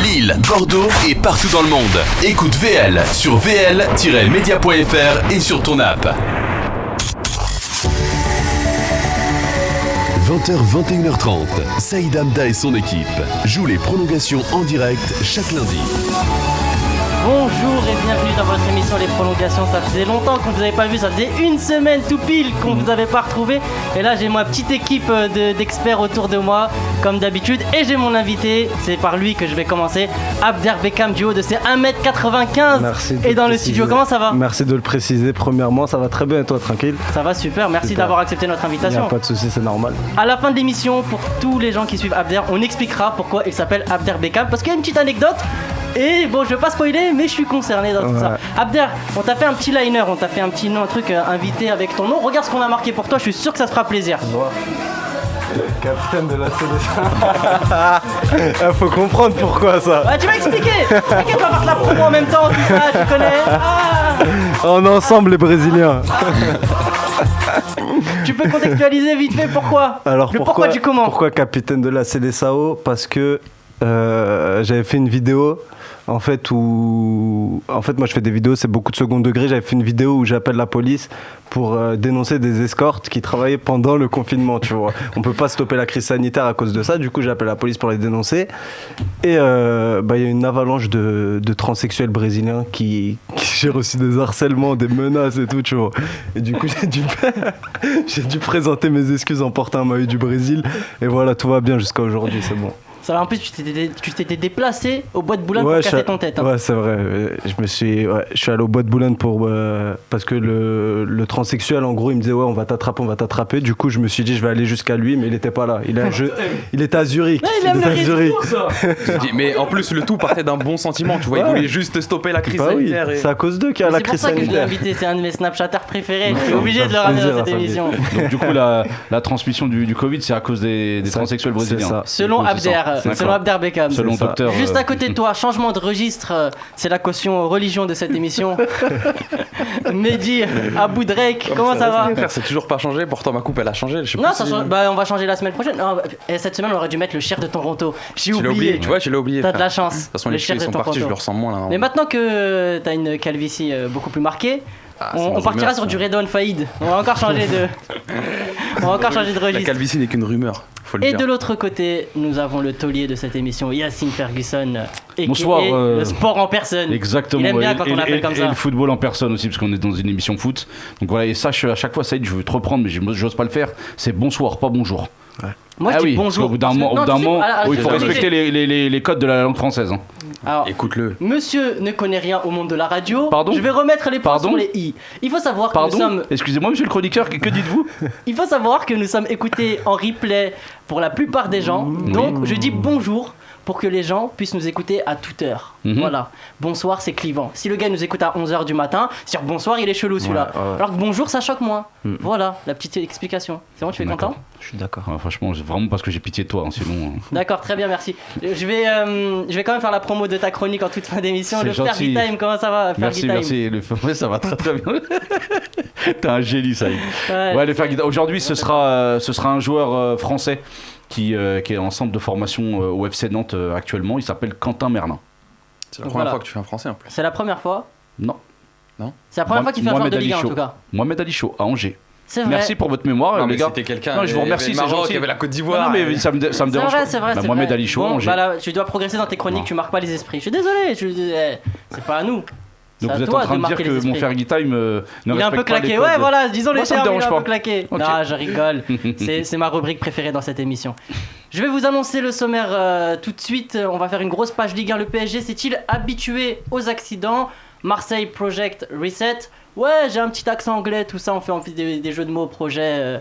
Lille, Bordeaux et partout dans le monde. Écoute VL sur vl-media.fr et sur ton app. 20h-21h30, Saïd Hamda et son équipe jouent les prolongations en direct chaque lundi. Bonjour et bienvenue dans votre émission Les Prolongations. Ça faisait longtemps qu'on ne vous avait pas vu, ça faisait une semaine tout pile qu'on ne vous avait pas retrouvé. Et là j'ai ma petite équipe d'experts autour de moi, comme d'habitude. Et j'ai mon invité, c'est par lui que je vais commencer, Abder Bekam du haut de ses 1m95. Merci et dans le studio, comment ça va? Merci de le préciser. Premièrement, ça va très bien et toi, tranquille? Ça va super, merci d'avoir accepté notre Il n'y invitation. a pas de souci, c'est normal. À la fin de l'émission, pour tous les gens qui suivent Abder, on expliquera pourquoi il s'appelle Abder Bekam. Parce qu'il y a une petite anecdote. Et bon, je vais pas spoiler, mais je suis concerné dans tout ça. Abder, on t'a fait un petit liner, on t'a fait un petit nom, un truc invité avec ton nom. Regarde ce qu'on a marqué pour toi, je suis sûr que ça te fera plaisir. Capitaine de la sélection. Faut comprendre pourquoi ça. Ah, tu vas expliquer. T'inquiète, on va faire la promo en même temps, tout ça, tu connais. On est ensemble les Brésiliens. Tu peux contextualiser vite fait pourquoi? Alors pourquoi du comment? Pourquoi capitaine de la Seleção? Parce que j'avais fait une vidéo en fait moi je fais des vidéos, c'est beaucoup de second degré. J'avais fait une vidéo où j'appelle la police pour dénoncer des escortes qui travaillaient pendant le confinement, tu vois. On peut pas stopper la crise sanitaire à cause de ça, du coup j'appelle la police pour les dénoncer. Et il y a une avalanche de transsexuels brésiliens qui j'ai reçu des harcèlements, des menaces et tout, tu vois. Et du coup j'ai dû présenter mes excuses en portant un maillot du Brésil. Et voilà, tout va bien jusqu'à aujourd'hui, c'est bon. Ça va, en plus, tu t'étais déplacé au bois de Boulogne pour casser ton tête. Hein. Ouais, c'est vrai. Je suis allé au bois de Boulogne parce que le transsexuel, en gros, il me disait ouais, on va t'attraper. Du coup, je me suis dit, je vais aller jusqu'à lui, mais il était pas là. Il était à Zurich. Ouais, il était à Zurich. Mais en plus, le tout partait d'un bon sentiment. Tu vois, il voulait juste stopper la crise sanitaire. Oui. C'est à cause d'eux qu'il y a la crise sanitaire. C'est pour ça que je l'ai invité. C'est un de mes Snapchatters préférés. Je suis obligé de le ramener dans cette émission. Donc, du coup, la transmission du Covid, c'est à cause des transsexuels brésiliens. Selon Abder. Selon Abder Bekam. Selon docteur. Juste à côté de toi, changement de registre, c'est la caution religion de cette émission. Mehdi, Abou Drake, comment ça va? Frère, c'est toujours pas changé, pourtant ma coupe elle a changé. Je sais non, pas ça change. Bah, on va changer la semaine prochaine. Non, et cette semaine, on aurait dû mettre le cher de Toronto. J'ai oublié. Tu vois, je l'ai oublié. T'as de la chance. De toute façon, les cheveux sont partis, je le ressens moins là. Mais maintenant que t'as une calvitie beaucoup plus marquée, on partira sur du Redouane Faïd. On va encore changer de registre. La calvitie n'est qu'une rumeur. Et de l'autre côté, nous avons le taulier de cette émission, Yacine Ferguson. Bonsoir. Le sport en personne. Exactement. Il aime bien quand on l'appelle comme ça. Et le football en personne aussi, parce qu'on est dans une émission foot. Donc voilà, et sache à chaque fois, Saïd, je veux te reprendre, mais j'ose pas le faire. C'est bonsoir, pas bonjour. Ouais. Moi, je dis bonjour. Parce qu'au bout d'un moment, il faut respecter les codes de la langue française. Hein. Alors, écoute-le. Monsieur ne connaît rien au monde de la radio. Pardon. Je vais remettre les points sur les i. Il faut savoir que nous sommes... Excusez-moi, monsieur le chroniqueur, que dites-vous? Il faut savoir que nous sommes écoutés en replay pour la plupart des gens. Donc, je dis bonjour pour que les gens puissent nous écouter à toute heure. Voilà. Bonsoir, c'est clivant. Si le gars nous écoute à 11h du matin, c'est-à-dire bonsoir, il est chelou celui-là. Alors que bonjour, ça choque moins. Voilà, la petite explication. C'est bon, tu es content? Je suis d'accord. Franchement, vraiment parce que j'ai pitié de toi, hein, sinon... D'accord, très bien, merci. Je vais quand même faire la promo de ta chronique en toute fin d'émission. Le Fergie Time, comment ça va? Merci. Ouais, ça va très très bien. T'es un génie, ça. Ouais, le Fergie Time. Aujourd'hui, ce sera un joueur français qui est en centre de formation au FC Nantes actuellement. Il s'appelle Quentin Merlin. C'est la première fois que tu fais un français en plus. C'est la première fois? Non. C'est la première fois qu'il fait un joueur de Ligue 1 en tout cas. Mohamed Ali Chaud à Angers. C'est vrai. Merci pour votre mémoire, non, les gars. C'était quelqu'un. Non, je vous remercie. Il y avait le Maroc, il y avait la Côte d'Ivoire. Non, mais ça me dérange pas. C'est vrai. Mohamed Ali Chaud, bon, Angers. bah là, tu dois progresser dans tes chroniques. Tu marques pas les esprits. Je suis désolé. C'est pas à nous. Donc vous êtes en train de dire que mon Fergie Time il est un peu claqué. Ouais, voilà, disons les termes. Il est un peu claqué. Okay. Non, je rigole. C'est ma rubrique préférée dans cette émission. Je vais vous annoncer le sommaire tout de suite. On va faire une grosse page Ligue 1. Le PSG s'est-il habitué aux accidents? Marseille Project Reset. Ouais, j'ai un petit accent anglais, tout ça. On fait des jeux de mots, projet.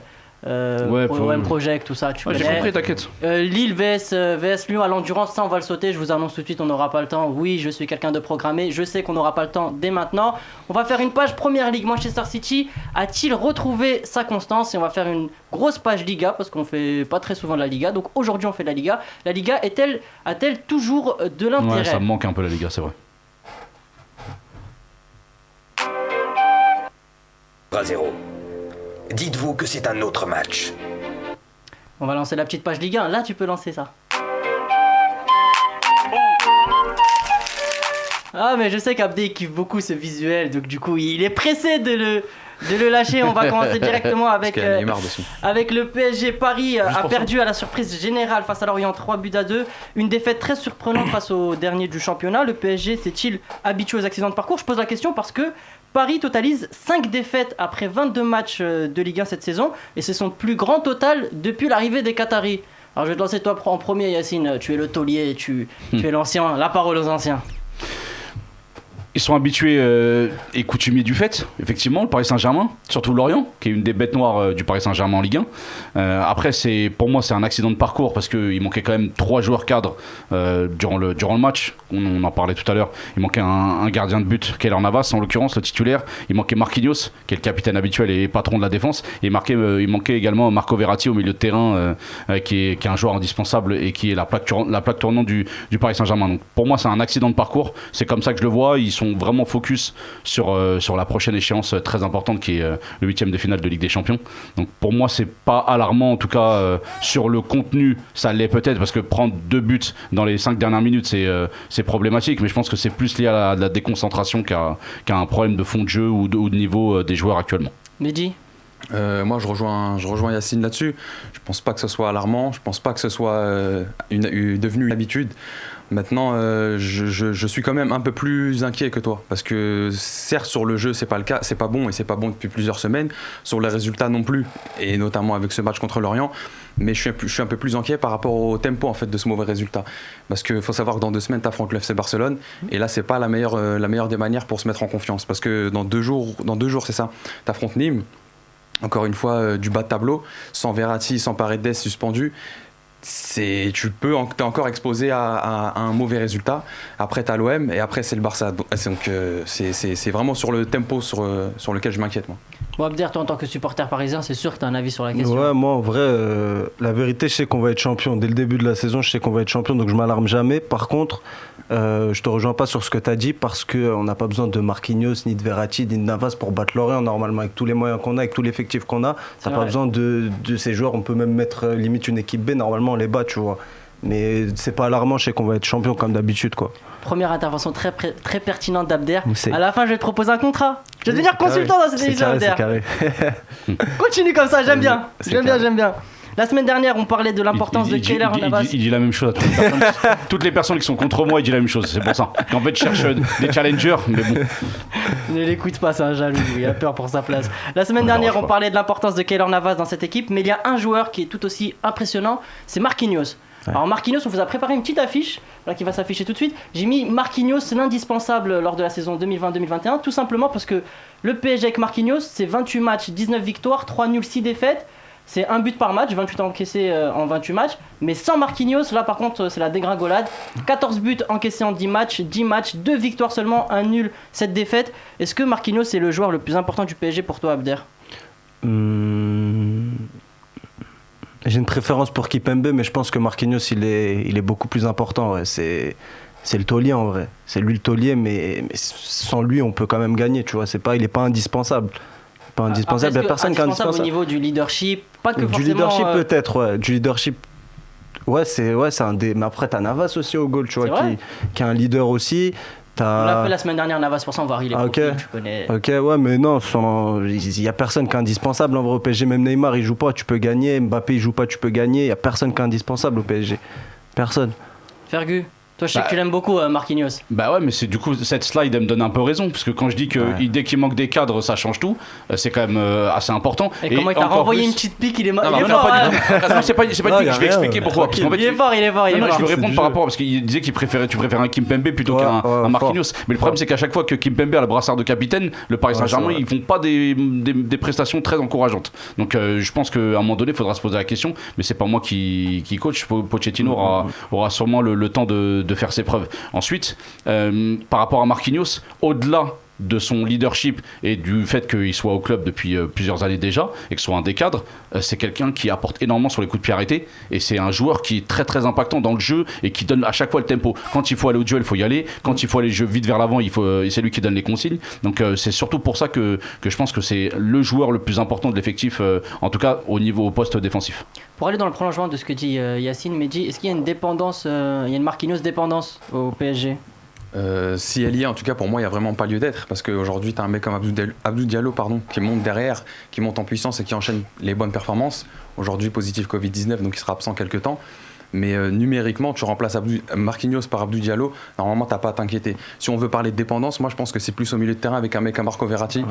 Project, tout ça, tu connais. J'ai compris, t'inquiète. Lille VS Lyon à l'endurance, ça on va le sauter, je vous annonce tout de suite, on n'aura pas le temps. Oui, je suis quelqu'un de programmé, je sais qu'on n'aura pas le temps dès maintenant. On va faire une page Première Ligue. Manchester City a-t-il retrouvé sa constance? Et on va faire une grosse page Liga, parce qu'on fait pas très souvent de la Liga. Donc aujourd'hui on fait de la Liga. La Liga a-t-elle toujours de l'intérêt? Ouais, ça me manque un peu la Liga, c'est vrai. 3-0. Dites-vous que c'est un autre match. On va lancer la petite page Ligue 1. Là, tu peux lancer ça. Ah, mais je sais qu'Abdé kiffe beaucoup ce visuel, donc du coup, il est pressé de le lâcher. On va commencer directement avec le PSG. Paris a perdu à la surprise générale face à Lorient 3-2. Une défaite très surprenante face au dernier du championnat. Le PSG s'est-il habitué aux accidents de parcours? Je pose la question parce que Paris totalise 5 défaites après 22 matchs de Ligue 1 cette saison, et c'est son plus grand total depuis l'arrivée des Qataris. Alors je vais te lancer toi en premier, Yacine. Tu es le taulier, tu es l'ancien. La parole aux anciens. Ils sont habitués et coutumiers du fait, effectivement, le Paris Saint-Germain, surtout Lorient, qui est une des bêtes noires du Paris Saint-Germain en Ligue 1. Après, pour moi, c'est un accident de parcours parce qu'il manquait quand même 3 joueurs cadres durant le match. On en parlait tout à l'heure. Il manquait un gardien de but, Keylor Navas, en l'occurrence, le titulaire. Il manquait Marquinhos, qui est le capitaine habituel et patron de la défense. Et il manquait également Marco Verratti au milieu de terrain, qui est un joueur indispensable et qui est la plaque tournante du Paris Saint-Germain. Donc, pour moi, c'est un accident de parcours. C'est comme ça que je le vois. Ils sont vraiment focus sur la prochaine échéance très importante qui est le 8e de finale de Ligue des Champions. Donc pour moi c'est pas alarmant, en tout cas sur le contenu ça l'est peut-être parce que prendre 2 buts dans les 5 dernières minutes c'est problématique, mais je pense que c'est plus lié à la déconcentration qu'à un problème de fond de jeu ou de niveau des joueurs actuellement. Mehdi? Moi je rejoins Yacine là-dessus. Je pense pas que ce soit alarmant, je pense pas que ce soit devenu une habitude. Maintenant, je suis quand même un peu plus inquiet que toi parce que certes sur le jeu c'est pas le cas, c'est pas bon et c'est pas bon depuis plusieurs semaines. Sur les résultats non plus, et notamment avec ce match contre Lorient. Mais je suis un peu plus inquiet par rapport au tempo en fait de ce mauvais résultat. Parce qu'il faut savoir que dans 2 semaines t'affrontes le FC Barcelone et là c'est pas la meilleure des manières pour se mettre en confiance parce que dans 2 jours c'est ça, t'affrontes Nîmes. Encore une fois, du bas de tableau, sans Verratti, sans Paredes suspendu. T'es encore exposé à un mauvais résultat. Après t'as l'OM et après c'est le Barça. Donc c'est vraiment sur le tempo sur lequel je m'inquiète moi. Bon, Abder, toi en tant que supporter parisien, c'est sûr que tu as un avis sur la question. Ouais, moi en vrai, la vérité, je sais qu'on va être champion. Dès le début de la saison, je sais qu'on va être champion, donc je m'alarme jamais. Par contre, je te rejoins pas sur ce que tu as dit parce qu'on n'a pas besoin de Marquinhos, ni de Verratti, ni de Navas pour battre Lorient normalement. Avec tous les moyens qu'on a, avec tout l'effectif qu'on a, t'as pas besoin de ces joueurs. On peut même mettre limite une équipe B, normalement on les bat, tu vois. Mais c'est pas alarmant, je sais qu'on va être champion comme d'habitude, quoi. Première intervention très pertinente d'Abder. À la fin, je vais te proposer un contrat. Je vais devenir consultant dans cette émission, Abder. Continue comme ça, j'aime bien. J'aime bien. La semaine dernière, on parlait de l'importance de Keylor Navas. Il dit la même chose à toutes les personnes. Toutes les personnes qui sont contre moi, il dit la même chose. C'est pour ça. En fait, je cherche des challengers, mais bon. Ne l'écoute pas, c'est un jaloux. Il a peur pour sa place. La semaine dernière, on parlait de l'importance de Keylor Navas dans cette équipe, mais il y a un joueur qui est tout aussi impressionnant, c'est Marquinhos. Ouais. Alors Marquinhos, on vous a préparé une petite affiche là, qui va s'afficher tout de suite. J'ai mis Marquinhos, l'indispensable lors de la saison 2020-2021, tout simplement parce que le PSG avec Marquinhos, c'est 28 matchs, 19 victoires, 3 nuls, 6 défaites. C'est un but par match, 28 encaissés en 28 matchs. Mais sans Marquinhos, là par contre, c'est la dégringolade. 14 buts encaissés en 10 matchs, 2 victoires seulement, 1 nul, 7 défaites. Est-ce que Marquinhos est le joueur le plus important du PSG pour toi, Abder? J'ai une préférence pour Kimpembe, mais je pense que Marquinhos, il est beaucoup plus important. Ouais. C'est le taulier en vrai. C'est lui le taulier, mais sans lui, on peut quand même gagner. Tu vois, il n'est pas indispensable. Pas indispensable, il n'y a personne qui est indispensable. Au niveau du leadership, pas que du forcément... Du leadership peut-être, ouais. Du leadership, ouais, c'est un des... Mais après, t'as Navas aussi au goal, tu vois, qui est un leader aussi. On l'a fait la semaine dernière, Navas, pour ça on va rire les profils, tu connais. Ok, ouais, mais non, il n'y a personne qui est indispensable en vrai au PSG. Même Neymar, il joue pas, tu peux gagner. Mbappé, il joue pas, tu peux gagner. Il n'y a personne qui est indispensable au PSG. Personne. Fergus, toi je sais que tu l'aimes beaucoup, Marquinhos. Bah ouais, mais c'est du coup cette slide elle me donne un peu raison parce que quand je dis que dès qu'il manque des cadres ça change tout, c'est quand même assez important. Et comment il t'a renvoyé une petite pique, il est fort. Non, c'est pas une pique, je vais expliquer pourquoi. Parce qu'en fait, il est fort. Je veux répondre par rapport parce qu'il disait tu préférais un Kimpembe plutôt qu'un Marquinhos. Mais le problème c'est qu'à chaque fois que Kimpembe a le brassard de capitaine, le Paris Saint-Germain ils font pas des prestations très encourageantes. Donc je pense qu'à un moment donné il faudra se poser la question, mais c'est pas moi qui coach. Pochettino aura sûrement le temps de faire ses preuves. Ensuite, par rapport à Marquinhos, au-delà de son leadership et du fait qu'il soit au club depuis plusieurs années déjà et que ce soit un des cadres, c'est quelqu'un qui apporte énormément sur les coups de pied arrêtés et c'est un joueur qui est très très impactant dans le jeu et qui donne à chaque fois le tempo. Quand il faut aller au duel, il faut y aller. Quand il faut aller vite vers l'avant, c'est lui qui donne les consignes. Donc c'est surtout pour ça que je pense que c'est le joueur le plus important de l'effectif, en tout cas au poste défensif. Pour aller dans le prolongement de ce que dit Yacine, Mehdi, est-ce qu'il y a une dépendance, il y a une Marquinhos dépendance au PSG? Si elle y est, en tout cas pour moi, il n'y a vraiment pas lieu d'être. Parce qu'aujourd'hui, tu as un mec comme Abdou Diallo qui monte derrière, qui monte en puissance et qui enchaîne les bonnes performances. Aujourd'hui, positif Covid-19, donc il sera absent quelques temps. Mais numériquement, tu remplaces Marquinhos par Abdou Diallo, normalement, tu n'as pas à t'inquiéter. Si on veut parler de dépendance, moi je pense que c'est plus au milieu de terrain avec un mec comme Marco Verratti,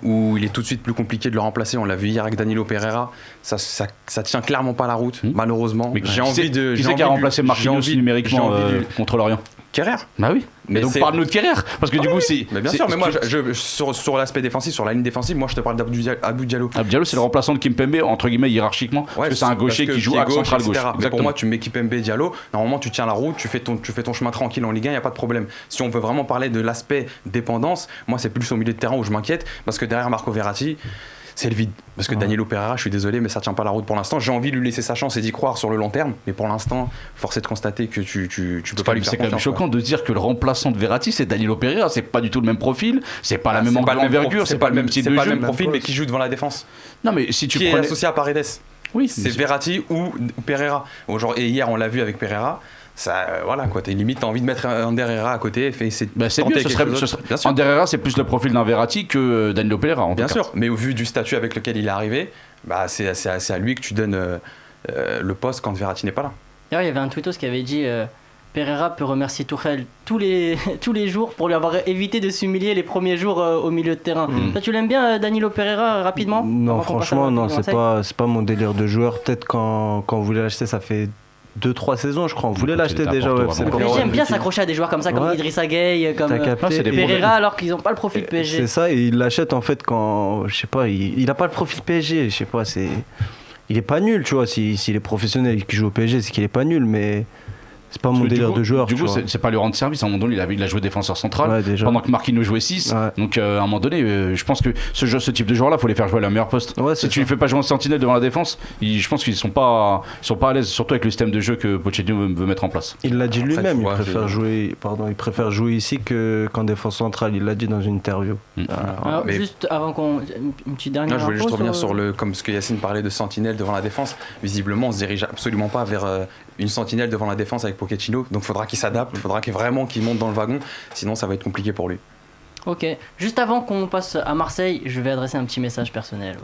où il est tout de suite plus compliqué de le remplacer. On l'a vu hier avec Danilo Pereira. Ça tient clairement pas la route, malheureusement. Mais qui c'est qui a remplacé Marquinhos numériquement contre l'Orient? Kerrer. Bah oui. Mais donc parle-nous de Kerrer, parce que du coup c'est. Mais bien sûr, mais moi sur l'aspect défensif, sur la ligne défensive, moi je te parle d'Abdou Diallo. Abdou Diallo, c'est le remplaçant de Kimpembe entre guillemets hiérarchiquement, parce que c'est un gaucher qui joue axe central gauche. Mais pour moi, tu mets Kimpembe, Diallo, normalement tu tiens la route, tu fais ton chemin tranquille en Ligue 1, il y a pas de problème. Si on veut vraiment parler de l'aspect dépendance, moi c'est plus au milieu de terrain où je m'inquiète, parce que derrière Marco Verratti, c'est le vide. Parce que Danilo Pereira, je suis désolé, mais ça tient pas la route pour l'instant. J'ai envie de lui laisser sa chance et d'y croire sur le long terme, mais pour l'instant, force est de constater que tu peux pas lui faire confiance. C'est quand même choquant de dire que le remplaçant de Verratti, c'est Danilo Pereira. C'est pas du tout le même profil, c'est pas la même envergure, c'est pas le même type de jeu. C'est pas le même profil, mais qui joue devant la défense. Non, mais si tu qui est associé à Paredes. Oui, c'est Verratti ou Pereira. Et hier, on l'a vu avec Pereira. Ça, voilà quoi, t'as envie de mettre Ander Herrera à côté. C'est mieux, Ander Herrera, c'est plus le profil d'un Verratti que Danilo Pereira. Bien sûr, mais au vu du statut avec lequel il est arrivé, c'est à lui que tu donnes le poste quand Verratti n'est pas là. D'ailleurs, il y avait un tweetos qui avait dit Pereira peut remercier Tuchel tous les jours pour lui avoir évité de s'humilier les premiers jours au milieu de terrain. Toi, tu l'aimes bien, Danilo Pereira, rapidement? Non, franchement, non, c'est pas mon délire de joueur. Peut-être quand on voulait l'acheter, ça fait 2-3 saisons, je crois. On voulait l'acheter déjà au FC Porto. J'aime bien s'accrocher à des joueurs comme ça, comme Idrissa Gueye, comme Pereira, alors qu'ils n'ont pas le profil PSG. C'est ça, et il l'achète en fait quand, je sais pas, il a pas le profil PSG, je sais pas, il est pas nul, tu vois. S'il est professionnel et qu'il joue au PSG, c'est qu'il est pas nul, mais c'est pas mon délire de joueur. Du coup, c'est pas lui rendre service. À un moment donné, il a joué défenseur central pendant que Marquinhos jouait 6. Donc, à un moment donné, je pense que ce type de joueur-là, il faut les faire jouer à leur meilleur poste. Si tu ne fais pas jouer en sentinelle devant la défense, je pense qu'ils sont pas à l'aise, surtout avec le système de jeu que Pochettino veut mettre en place. Il l'a dit lui-même, il préfère jouer ici qu'en défense centrale. Il l'a dit dans une interview. Alors, juste avant une petite dernière. Je voulais juste revenir sur comme ce que Yacine parlait de sentinelle devant la défense. Visiblement, on se dirige absolument pas vers une sentinelle devant la défense avec Pochettino, donc il faudra qu'il s'adapte, il faudra vraiment qu'il monte dans le wagon, sinon ça va être compliqué pour lui. Ok, juste avant qu'on passe à Marseille, je vais adresser un petit message personnel.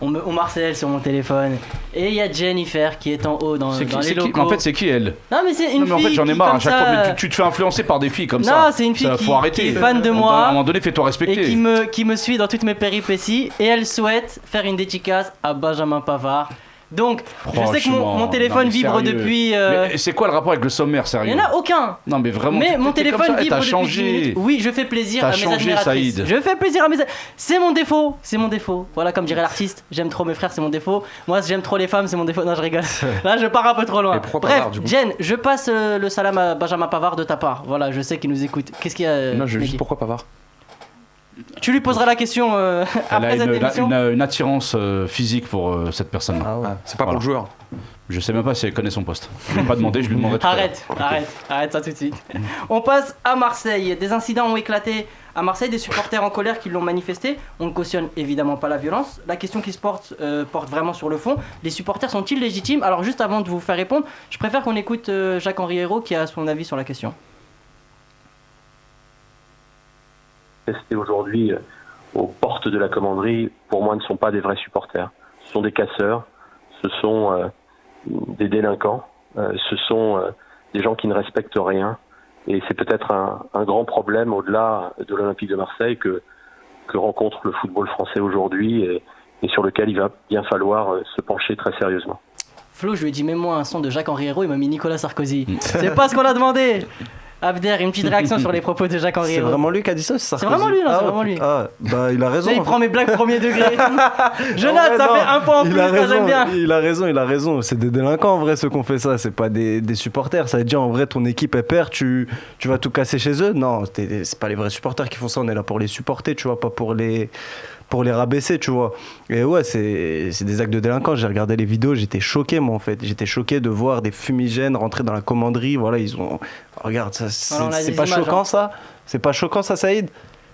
On m'harcèle sur mon téléphone et il y a Jennifer qui est en haut dans les locaux. En fait, c'est qui elle? Non, mais c'est une fille. En fait, j'en ai marre à chaque fois. Mais tu te fais influencer par des filles comme ça. Non, c'est une fille qui est fan de moi. À un moment donné, fais-toi respecter. Et qui me suit dans toutes mes péripéties et elle souhaite faire une dédicace à Benjamin Pavard. Donc, je sais que mon téléphone vibre depuis. Mais c'est quoi le rapport avec le sommaire, sérieux? Il n'y en a aucun. Non, mais vraiment. Mais mon téléphone vibre depuis 10 changé. minutes. Oui, je fais plaisir à mes admiratrices. Saïd. Je fais plaisir à mes. C'est mon défaut. Voilà, comme dirait l'artiste. J'aime trop mes frères, c'est mon défaut. Moi, j'aime trop les femmes, c'est mon défaut. Non, je rigole. Là, je pars un peu trop loin. Bref, Jen, je passe le salam à Benjamin Pavard de ta part. Voilà, je sais qu'il nous écoute. Qu'est-ce qu'il y a? Non, je veux juste pourquoi Pavard? Tu lui poseras la question après cette émission. Elle a une attirance physique pour cette personne-là. C'est pas pour le joueur. Je sais même pas si elle connaît son poste. Je lui ai pas demandé, je lui demanderai tout à l'heure. Arrête ça tout de suite. On passe à Marseille. Des incidents ont éclaté à Marseille, des supporters en colère qui l'ont manifesté. On ne cautionne évidemment pas la violence. La question qui se porte vraiment sur le fond. Les supporters sont-ils légitimes? Alors juste avant de vous faire répondre, je préfère qu'on écoute Jacques-Henri Hérault qui a son avis sur la question. Aujourd'hui aux portes de la commanderie, pour moi, ne sont pas des vrais supporters. Ce sont des casseurs, ce sont des délinquants, ce sont des gens qui ne respectent rien. Et c'est peut-être un grand problème au-delà de l'Olympique de Marseille que rencontre le football français aujourd'hui et sur lequel il va bien falloir se pencher très sérieusement. Flo, je lui ai dit, mets-moi un son de Jacques-Henri Hérault, il m'a mis Nicolas Sarkozy. C'est pas ce qu'on a demandé. Abder, une petite réaction sur les propos de Jacques-Henri Hérault. C'est vraiment lui qui a dit ça? C'est vraiment lui, non, c'est vraiment lui. Bah, il a raison. Là, il prend mes blagues premier degré. Je note, ça fait un point en plus, ça j'aime bien. Il a raison. C'est des délinquants en vrai ceux qu'on fait ça, c'est pas des supporters. Ça veut dire en vrai ton équipe elle perd, tu vas tout casser chez eux. Non, c'est pas les vrais supporters qui font ça, on est là pour les supporter, tu vois, pas pour les rabaisser, tu vois. Et ouais, c'est des actes de délinquance. J'ai regardé les vidéos, j'étais choqué, moi, en fait. J'étais choqué de voir des fumigènes rentrer dans la commanderie. Voilà, ils ont... Regarde, ça, c'est pas choquant, ça? C'est pas choquant, ça, Saïd?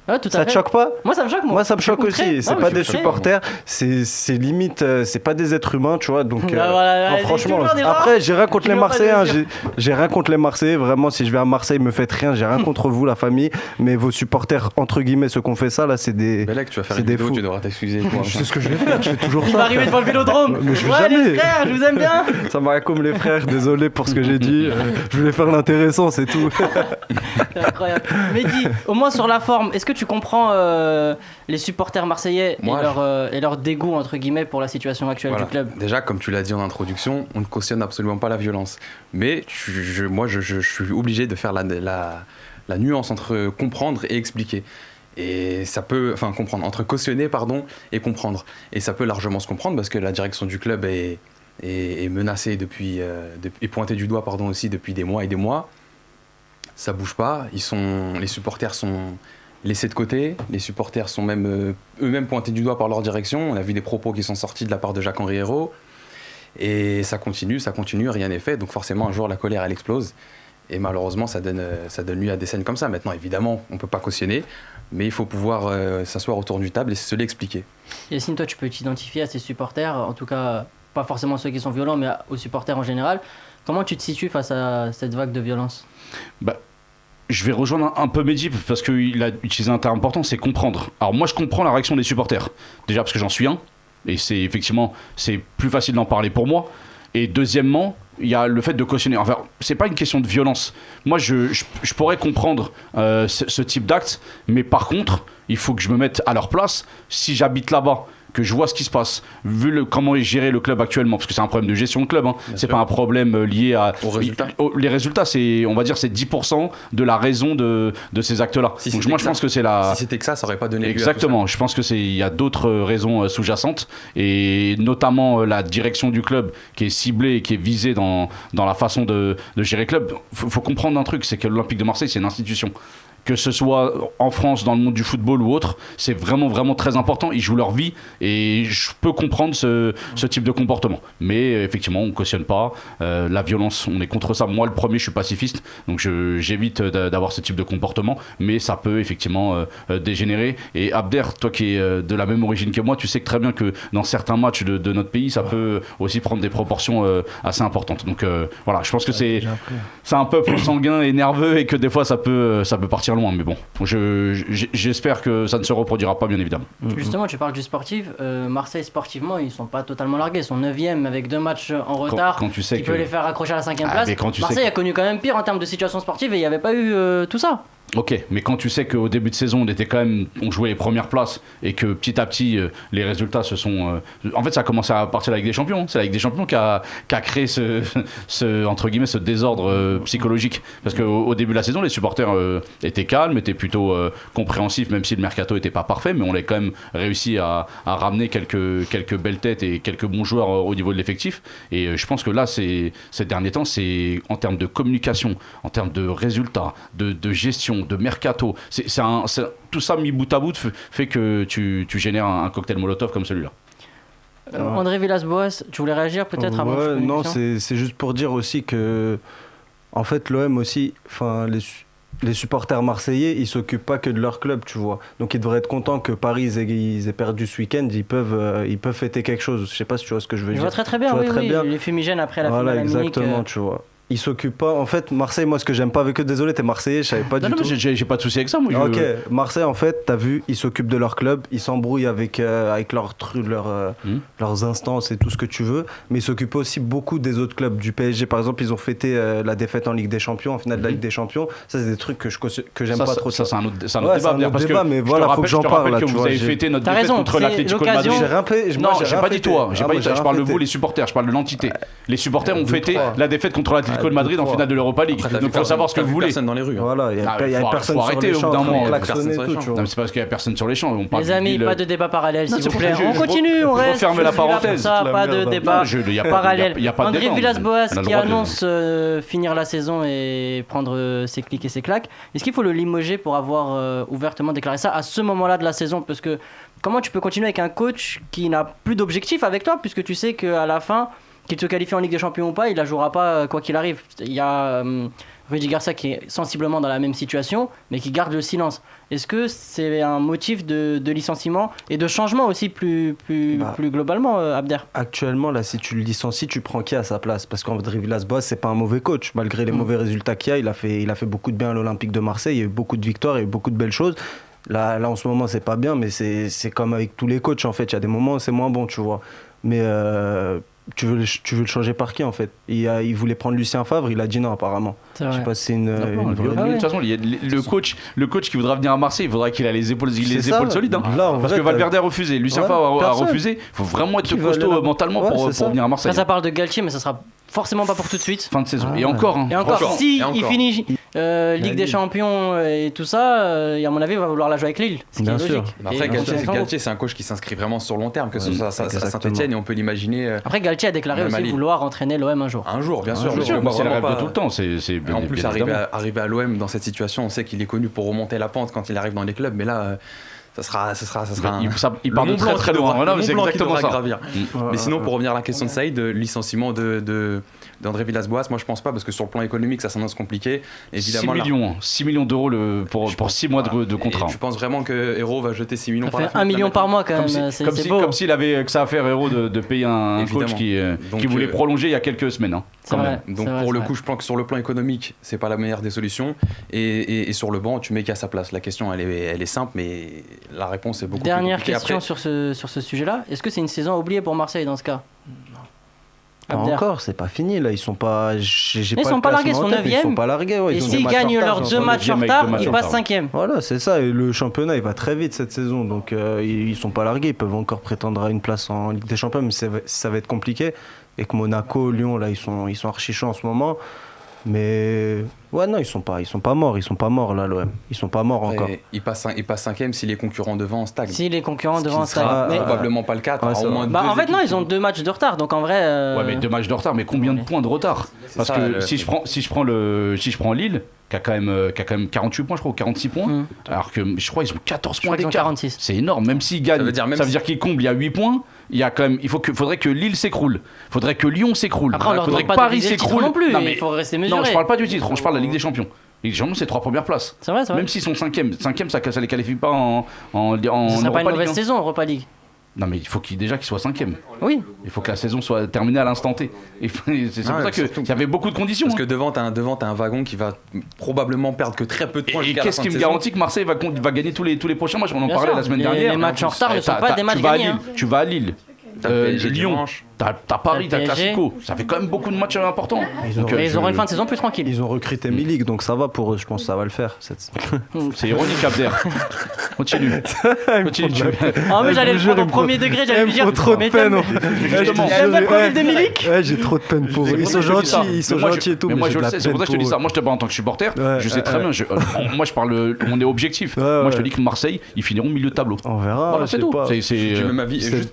Ouais, tout à Ça fait. te choque pas? Moi, ça me choque, Moi, ça me choque Outré. aussi. C'est Non, pas mais des je suis outré. supporters, c'est limite, c'est pas des êtres humains, tu vois. Donc, voilà, non, il y a franchement. toujours des Après, rares. j'ai rien contre les Toujours pas de Marseillais. hein, mesure. j'ai rien contre les Marseillais. Vraiment, si je vais à Marseille, me faites rien. J'ai rien contre vous, la famille. Mais vos supporters, entre guillemets, ceux qu'on fait ça, là, c'est des. Belek, tu vas faire c'est une des vidéo, fous. tu devras t'excuser. C'est ce que je vais faire. Je fais toujours Il ça. va arriver devant le Vélodrome. Mais je vais Ouais, jamais. les frères, je vous aime bien. Ça m'a comme les frères. Désolé pour ce que j'ai dit. Je voulais faire l'intéressant, c'est tout. C'est incroyable. Mehdi, au moins sur la forme, est-ce que tu comprends les supporters marseillais et leur dégoût, entre guillemets, pour la situation actuelle Voilà. du club? Déjà, comme tu l'as dit en introduction, on ne cautionne absolument pas la violence. Mais moi, je suis obligé de faire la nuance entre comprendre et expliquer. Et ça peut, enfin comprendre, entre cautionner pardon et comprendre. Et ça peut largement se comprendre parce que la direction du club est menacée et pointée du doigt pardon aussi depuis des mois et des mois. Ça bouge pas. Les supporters sont laissés de côté. Les supporters sont même eux-mêmes pointés du doigt par leur direction. On a vu des propos qui sont sortis de la part de Jacques-Henri Hérault. Et ça continue, rien n'est fait. Donc forcément, un jour, la colère, elle explose. Et malheureusement, ça donne lieu à des scènes comme ça. Maintenant, évidemment, on ne peut pas cautionner, mais il faut pouvoir s'asseoir autour d'une table et se l'expliquer. Yacine, toi, tu peux t'identifier à ces supporters, en tout cas, pas forcément ceux qui sont violents, mais aux supporters en général. Comment tu te situes face à cette vague de violence? Je vais rejoindre un peu Mehdi parce qu'il a utilisé un terme important, c'est comprendre. Alors moi je comprends la réaction des supporters. Déjà parce que j'en suis un, et c'est plus facile d'en parler pour moi. Et deuxièmement, il y a le fait de cautionner. Enfin, c'est pas une question de violence. Moi je pourrais comprendre ce type d'acte, mais par contre, il faut que je me mette à leur place. Si j'habite là-bas, que je vois ce qui se passe, vu comment est géré le club actuellement, parce que c'est un problème de gestion de club, hein. C'est pas un problème lié aux résultats. Les résultats, c'est 10% de la raison de ces actes-là. Donc moi, je pense que c'est Si c'était que ça aurait pas donné lieu à tout Exactement. Je pense que il y a d'autres raisons sous-jacentes, et notamment la direction du club qui est ciblée et qui est visée dans la façon de gérer le club. Faut comprendre un truc, c'est que l'Olympique de Marseille, c'est une institution. Que ce soit en France, dans le monde du football ou autre, c'est vraiment, vraiment très important. Ils jouent leur vie et je peux comprendre ce type de comportement. Mais effectivement, on ne cautionne pas. La violence, on est contre ça. Moi, le premier, je suis pacifiste, donc j'évite d'avoir ce type de comportement. Mais ça peut effectivement dégénérer. Et Abder, toi qui es de la même origine que moi, tu sais que très bien que dans certains matchs de notre pays, ça peut aussi prendre des proportions assez importantes. Donc voilà, je pense que c'est un peuple sanguin et nerveux et que des fois, ça peut partir loin, mais bon, j'espère que ça ne se reproduira pas, bien évidemment. Justement, tu parles du sportif. Marseille, sportivement, ils sont pas totalement largués. Ils sont 9e avec 2 matchs en retard. Quand tu sais qui peut les faire accrocher à la 5e place. Mais quand tu sais Marseille a connu quand même pire en termes de situation sportive et il n'y avait pas eu tout ça. Ok, mais quand tu sais qu'au début de saison, on jouait les premières places et que petit à petit, les résultats se sont... En fait, ça a commencé à partir de la Ligue des Champions. C'est la Ligue des Champions qui a créé entre guillemets, ce désordre psychologique. Parce qu'au début de la saison, les supporters étaient calmes, étaient plutôt compréhensifs, même si le mercato n'était pas parfait, mais on a quand même réussi à ramener quelques belles têtes et quelques bons joueurs au niveau de l'effectif. Et je pense que là, ces derniers temps, c'est en termes de communication, en termes de résultats, de gestion, de mercato, tout ça mis bout à bout fait que tu génères un cocktail Molotov comme celui-là. André Villas-Boas, tu voulais réagir peut-être avant? Non, c'est juste pour dire aussi que en fait l'OM aussi, enfin les supporters marseillais, ils s'occupent pas que de leur club, tu vois. Donc ils devraient être contents que Paris ils aient perdu ce week-end. Ils peuvent fêter quelque chose. Je sais pas si tu vois ce que je veux dire. Je vois très bien, oui. Les fumigènes après la finale à Munich. Exactement, tu vois. Ils s'occupent pas. En fait, Marseille, moi, ce que j'aime pas avec eux, désolé, t'es Marseillais, je savais pas du tout. Non, j'ai pas de souci avec ça, moi. Ok, Marseille, en fait, t'as vu, ils s'occupent de leur club, ils s'embrouillent avec leurs instances et tout ce que tu veux, mais ils s'occupent aussi beaucoup des autres clubs. Du PSG, par exemple, ils ont fêté la défaite en Ligue des Champions, en finale de la Ligue des Champions. Ça, c'est des trucs que j'aime pas trop. Ça, c'est un autre débat. Parce que mais voilà, faut que j'en parle. Là, que vous avez fêté notre défaite contre l'Atlético de Madrid. Non, j'ai pas dit toi. Je parle de vous, les supporters. Je parle de l'entité. Les supporters ont fêté la défaite contre l'Atlético de Madrid en finale de l'Europa League. Donc il faut savoir ce que vous voulez. Personne dans les rues. Voilà, il y a personne sur les champs. Non, mais c'est parce qu'il y a personne sur les champs. Les amis, pas de débat parallèle, s'il vous plaît. On continue, on reste. Refermez la parenthèse. Pas de débat parallèle. André Villas-Boas qui annonce finir la saison et prendre ses clics et ses claques. Est-ce qu'il faut le limoger pour avoir ouvertement déclaré ça à ce moment-là de la saison? Parce que comment tu peux continuer avec un coach qui n'a plus d'objectif avec toi, puisque tu sais qu'à la fin, qu'il se qualifie en Ligue des Champions ou pas, il la jouera pas quoi qu'il arrive. Il y a Rudy Garcia qui est sensiblement dans la même situation, mais qui garde le silence. Est-ce que c'est un motif de licenciement et de changement aussi plus globalement, Abder? Actuellement, là, si tu le licencies, tu prends qui à sa place? Parce qu'André Villas-Boas, c'est pas un mauvais coach. Malgré les mauvais résultats qu'il y a, il a fait beaucoup de bien à l'Olympique de Marseille. Il y a eu beaucoup de victoires, il y a eu beaucoup de belles choses. Là, en ce moment, c'est pas bien, mais c'est comme avec tous les coachs, en fait. Il y a des moments où c'est moins bon, tu vois. Mais tu veux le changer par qui, en fait? Il voulait prendre Lucien Favre, il a dit non, apparemment. C'est vrai. Je sais pas si c'est une vraie... De toute façon, le coach qui voudra venir à Marseille, il faudra qu'il ait les épaules solides. Hein. Là, Parce que Valverde a refusé, Lucien Favre a refusé. Il faut vraiment être costaud mentalement pour venir à Marseille. Ça parle de Galtier, mais ça sera forcément pas pour tout de suite. Fin de saison. Et encore. Et encore, il finit Ligue des Champions et tout ça, et à mon avis, il va vouloir la jouer avec Lille. Ce qui est logique. Après, Galtier, c'est un coach qui s'inscrit vraiment sur le long terme, que ce soit à Saint-Etienne, et on peut l'imaginer. Après, Galtier a déclaré aussi vouloir entraîner l'OM un jour. Un jour, bien sûr. C'est le rêve de tout le temps. En plus, arriver à l'OM dans cette situation, on sait qu'il est connu pour remonter la pente quand il arrive dans les clubs, mais là. Ça sera il part de très très loin. C'est exactement ça. Mais sinon, pour revenir à la question de Saïd, licenciement d'André Villas-Boas, moi je pense pas, parce que sur le plan économique, ça s'annonce compliqué. Évidemment, 6 millions d'euros pour 6 mois de contrat. Tu penses vraiment que Hérault va jeter 6 millions par la fin? 1 million par mois quand même, c'est beau. Comme s'il avait que ça à faire, Hérault, de payer un coach qui voulait prolonger il y a quelques semaines. Donc pour le coup, je pense que sur le plan économique, c'est pas la meilleure des solutions. Et sur le banc, tu mets qu'à sa place. La question, elle est simple, mais la réponse est beaucoup plus compliquée. Dernière question sur ce sujet-là. Est-ce que c'est une saison oubliée pour Marseille dans ce cas? Pas encore, c'est pas fini là. Ils sont pas. Ils sont pas largués, ils sont 9e. Ils sont pas largués. Ouais, et s'ils gagnent leurs 2 matchs en retard, ils passent 5e. Voilà, c'est ça. Et le championnat, il va très vite cette saison. Donc ils sont pas largués. Ils peuvent encore prétendre à une place en Ligue des Champions, mais ça va être compliqué. Et que Monaco, Lyon, là, ils sont archi chauds en ce moment. Mais ouais, non, ils sont pas morts. Ils sont pas morts là, l'OM. Ils sont pas morts encore. Ils passent 5e si les concurrents devant stagnent. Si les concurrents devant stagnent. Probablement pas le cas. Au moins en fait, non, ils ont 2 matchs de retard. Donc en vrai. Ouais, mais 2 matchs de retard. Mais combien de points de retard? Parce que si je prends Lille, qui a quand même 48 points, je crois, ou 46 points, alors que je crois qu'ils ont 14 points d'écart. 46. C'est énorme. Même s'ils gagnent, ça veut dire qu'ils comblent. Il y a 8 points. Il y a quand même, faudrait que Lille s'écroule. Faudrait que Lyon s'écroule. Après, faudrait que Paris s'écroule non plus. Il faut rester mesuré. Non, je parle pas du titre. Je parle de la Ligue des Champions. Ligue des Champions, c'est 3 premières places. C'est vrai. Même s'ils sont 5e, ça les qualifie pas en Ce serait pas une mauvaise saison, Europa League. Non, mais il faut qu'ils soient 5e. Oui. Il faut que la saison soit terminée à l'instant T. Et c'est pour ça qu'il y avait beaucoup de conditions. Parce que devant, t'as un wagon qui va probablement perdre que très peu de points. Et qu'est-ce qui me garantit que Marseille va gagner tous les prochains matchs? On en parlait la semaine dernière. Les matchs en retard ne sont pas des matchs gagnés. Tu vas à Lille. Lyon, t'as Paris, t'as le Classico, ça fait quand même beaucoup de matchs importants. Ils auront une fin de saison plus tranquille. Ils ont recruté Milik, donc ça va pour eux, je pense que ça va le faire. C'est ironique, Abder. Continue. Ah, mais j'allais le prendre au premier degré, j'allais lui dire. Trop de peine. Justement. J'aime pas le premier de Milik. Ouais, j'ai trop de peine pour eux. Ils sont gentils et tout. Mais moi je le sais, c'est pour ça que je te dis ça. Moi je te parle en tant que supporter, je sais très bien. Moi je parle, on est objectif. Moi je te dis que Marseille, ils finiront milieu de tableau. On verra. Voilà, c'est tout. J'ai même avis.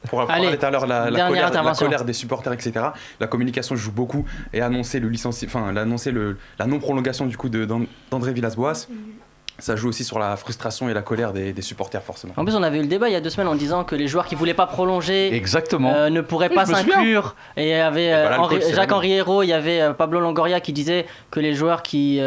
Pour parler tout à l'heure, la colère des supporters, etc. La communication joue beaucoup, et annoncer la non-prolongation du coup d'André Villas-Boas, ça joue aussi sur la frustration et la colère des supporters, forcément. En plus, on avait eu le débat il y a 2 semaines en disant que les joueurs qui voulaient pas prolonger ne pourraient pas s'inclure. Et il y avait Jacques-Henri Hérault, il y avait Pablo Longoria qui disait que les joueurs qui